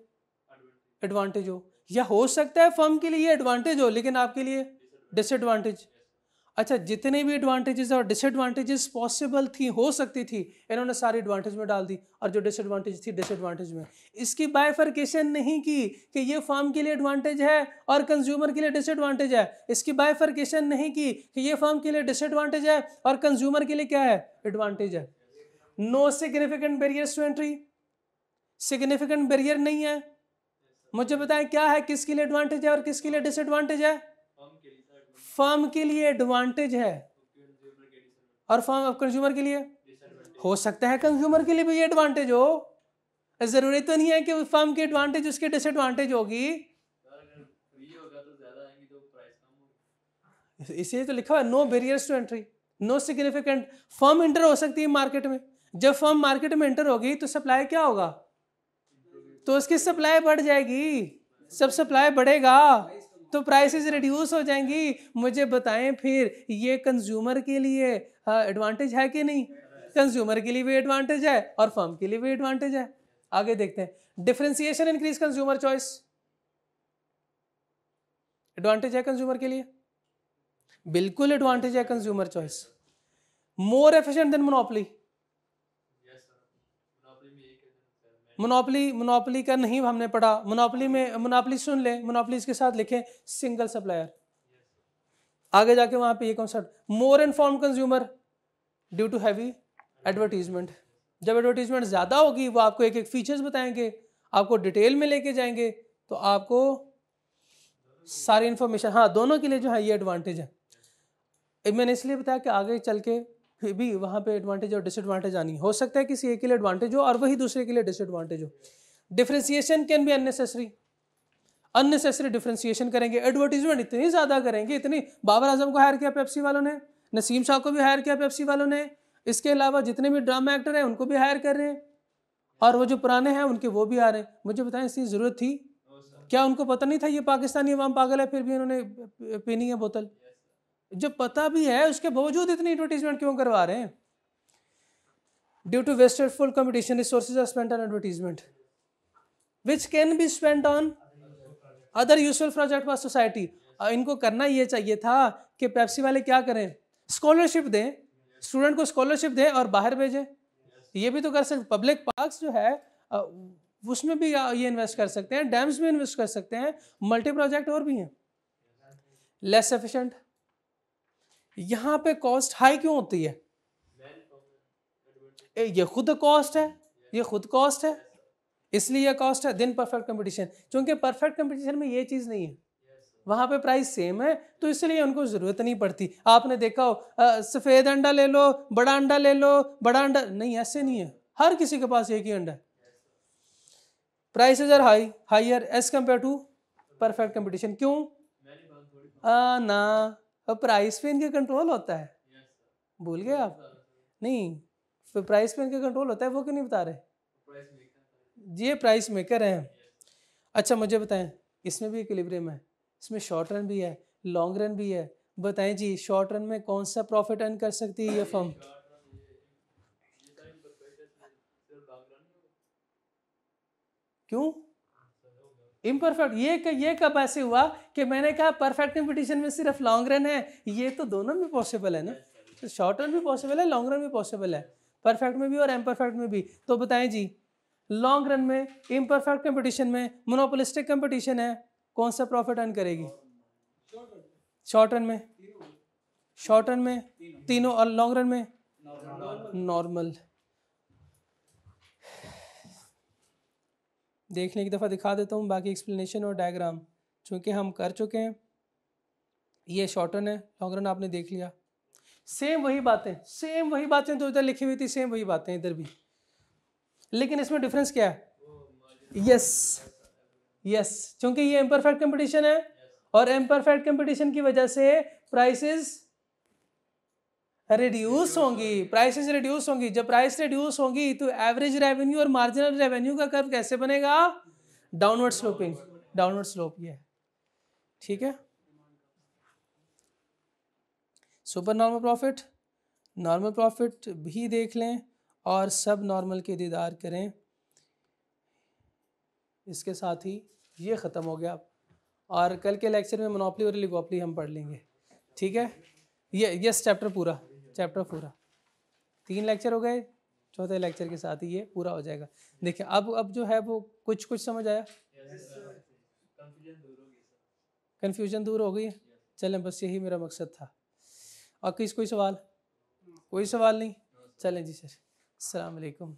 एडवांटेज हो, या हो सकता है फर्म के लिए एडवांटेज हो लेकिन आपके लिए डिसएडवांटेज। अच्छा जितने भी एडवांटेजेस और डिसएडवांटेजेस पॉसिबल थी, हो सकती थी, इन्होंने सारी एडवांटेज में डाल दी, और जो डिसएडवांटेज थी डिसएडवांटेज में। इसकी बाइफर्केशन नहीं की कि ये फर्म के लिए एडवांटेज है और कंज्यूमर के लिए डिसएडवांटेज है। इसकी बाइफर्केशन नहीं की कि ये फर्म के लिए डिसएडवांटेज है और कंज्यूमर के लिए क्या है, एडवांटेज है। No significant barriers to entry, significant barrier नहीं है। मुझे बताएं क्या है, किसके लिए एडवांटेज है और किसके लिए डिसएडवांटेज है? फर्म के लिए एडवांटेज है और फर्म कंज्यूमर के लिए, हो सकता है कंज्यूमर के लिए भी एडवांटेज हो, जरूरी तो नहीं है कि फर्म की एडवांटेज उसकी डिसएडवांटेज होगी। इसलिए तो लिखा है no barriers to entry, no significant. Firm enter हो सकती है मार्केट में, जब फर्म मार्केट में इंटर होगी तो सप्लाई क्या होगा, तो उसकी सप्लाई बढ़ जाएगी, सब सप्लाई बढ़ेगा तो प्राइसेस रिड्यूस हो जाएंगी। मुझे बताएं फिर ये कंज्यूमर के लिए एडवांटेज है कि नहीं? कंज्यूमर के लिए भी एडवांटेज है और फर्म के लिए भी एडवांटेज है। आगे देखते हैं, differentiation increase consumer choice, advantage है कंज्यूमर के लिए, बिल्कुल एडवांटेज है consumer choice. More efficient then monopoly, monopoly का नहीं हमने पढ़ा, मोनोपोली सुन ले, मोनोपोली के साथ लिखें सिंगल सप्लायर। आगे जाके वहां पे ये concept, more informed consumer due to heavy advertisement, जब एडवर्टीजमेंट ज्यादा होगी वो आपको एक एक फीचर्स बताएंगे, आपको डिटेल में लेके जाएंगे, तो आपको सारी इंफॉर्मेशन, हाँ दोनों के लिए जो है ये एडवांटेज है। मैंने इसलिए बताया कि आगे चल के फिर भी वहाँ पे एडवांटेज और डिसएडवांटेज आनी हो सकता है, किसी एक के लिए एडवांटेज हो और वही दूसरे के लिए डिसएडवांटेज हो। Differentiation can be unnecessary differentiation करेंगे, एडवर्टीजमेंट इतनी ज़्यादा करेंगे, इतनी, बाबर आजम को हायर किया पेप्सी वालों ने, नसीम शाह को भी हायर किया पेप्सी वालों ने, इसके अलावा जितने भी ड्रामा एक्टर हैं उनको भी हायर कर रहे हैं, और वो जो पुराने हैं उनके वो भी आ रहे हैं। मुझे बताएं इसकी ज़रूरत थी क्या? उनको पता नहीं था ये पाकिस्तानी अवाम पागल है, फिर भी उन्होंने पीनी है बोतल? जब पता भी है उसके बावजूद इतनी एडवर्टीजमेंट क्यों करवा रहे हैं? Due to wasteful competition resources are spent on advertisement which can be spent on other useful project for society. इनको करना ये चाहिए था कि पेप्सी वाले क्या करें, स्कॉलरशिप दें, स्टूडेंट को स्कॉलरशिप दें और बाहर भेजें। ये भी तो कर सकते, पब्लिक पार्क्स जो है उसमें भी ये इन्वेस्ट कर सकते हैं, डैम्स में इन्वेस्ट कर सकते हैं, मल्टी प्रोजेक्ट और भी हैं। लेस एफिशिएंट, यहाँ पे कॉस्ट हाई क्यों होती है? ये खुद कॉस्ट है, ये खुद कॉस्ट है, इसलिए ये कॉस्ट है। देन परफेक्ट कंपटीशन, क्योंकि परफेक्ट कंपटीशन में ये चीज़ नहीं है, वहाँ पे प्राइस सेम है, तो इसलिए उनको ज़रूरत नहीं पड़ती। आपने देखा हो सफ़ेद अंडा ले लो, बड़ा अंडा ले लो, बड़ा अंडा नहीं, ऐसे नहीं है, हर किसी के पास एक ही अंडा है। Prices are higher as compare to perfect competition. क्यों? ना, प्राइस पे इनके कंट्रोल होता है, भूल गए आप? नहीं, फिर प्राइस पे इनके कंट्रोल होता है, वो क्यों नहीं बता रहे? ये प्राइस मेकर हैं। अच्छा मुझे बताएं, इसमें भी इक्विलिब्रियम है, इसमें शॉर्ट रन भी है, लॉन्ग रन भी है। बताएं जी, शॉर्ट रन में कौन सा प्रॉफिट अर्न कर सकती है ये फर्म? क्यों इम्परफेक्ट? ये कब ऐसे हुआ कि मैंने कहा परफेक्ट कंपटीशन में सिर्फ लॉन्ग रन है? ये तो दोनों में पॉसिबल है ना, तो शॉर्ट रन भी पॉसिबल है, लॉन्ग रन भी पॉसिबल है, परफेक्ट में भी और इम्परफेक्ट में भी। तो बताएं जी, लॉन्ग रन में, इम्परफेक्ट कंपटीशन में, मोनोपोलिस्टिक कंपटीशन है, कौन सा प्रॉफिट अर्न करेगी? शॉर्ट रन में, शॉर्ट रन में तीनों, और लॉन्ग रन में नॉर्मल। देखने की दफ़ा दिखा देता हूँ बाकी एक्सप्लेनेशन और डायग्राम, चूँकि हम कर चुके हैं। ये शॉर्ट रन है, लॉन्ग रन आपने देख लिया, सेम वही बातें तो इधर लिखी हुई थी, सेम वही बातें इधर भी, लेकिन इसमें डिफरेंस क्या है? यस, क्योंकि ये इम्परफेक्ट कंपटीशन है और इम्परफेक्ट कंपटीशन की वजह से प्राइसेस रिड्यूस होंगी। जब प्राइस रिड्यूस होंगी तो एवरेज रेवेन्यू और मार्जिनल रेवेन्यू का कर्व कैसे बनेगा? Downward slope. ये ठीक है। सुपर नॉर्मल प्रॉफिट भी देख लें और सब नॉर्मल के दीदार करें। इसके साथ ही ये ख़त्म हो गया, और कल के लेक्चर में मोनोपोली और ओलिगोपोली हम पढ़ लेंगे, ठीक है। ये चैप्टर पूरा 3 लेक्चर हो गए, चौथे लेक्चर के साथ ही ये पूरा हो जाएगा। देखिए अब जो है वो कुछ समझ आया, कन्फ्यूजन दूर हो गई। चलें, बस यही मेरा मकसद था। और कोई सवाल नहीं? चलें जी सर, अस्सलाम वालेकुम।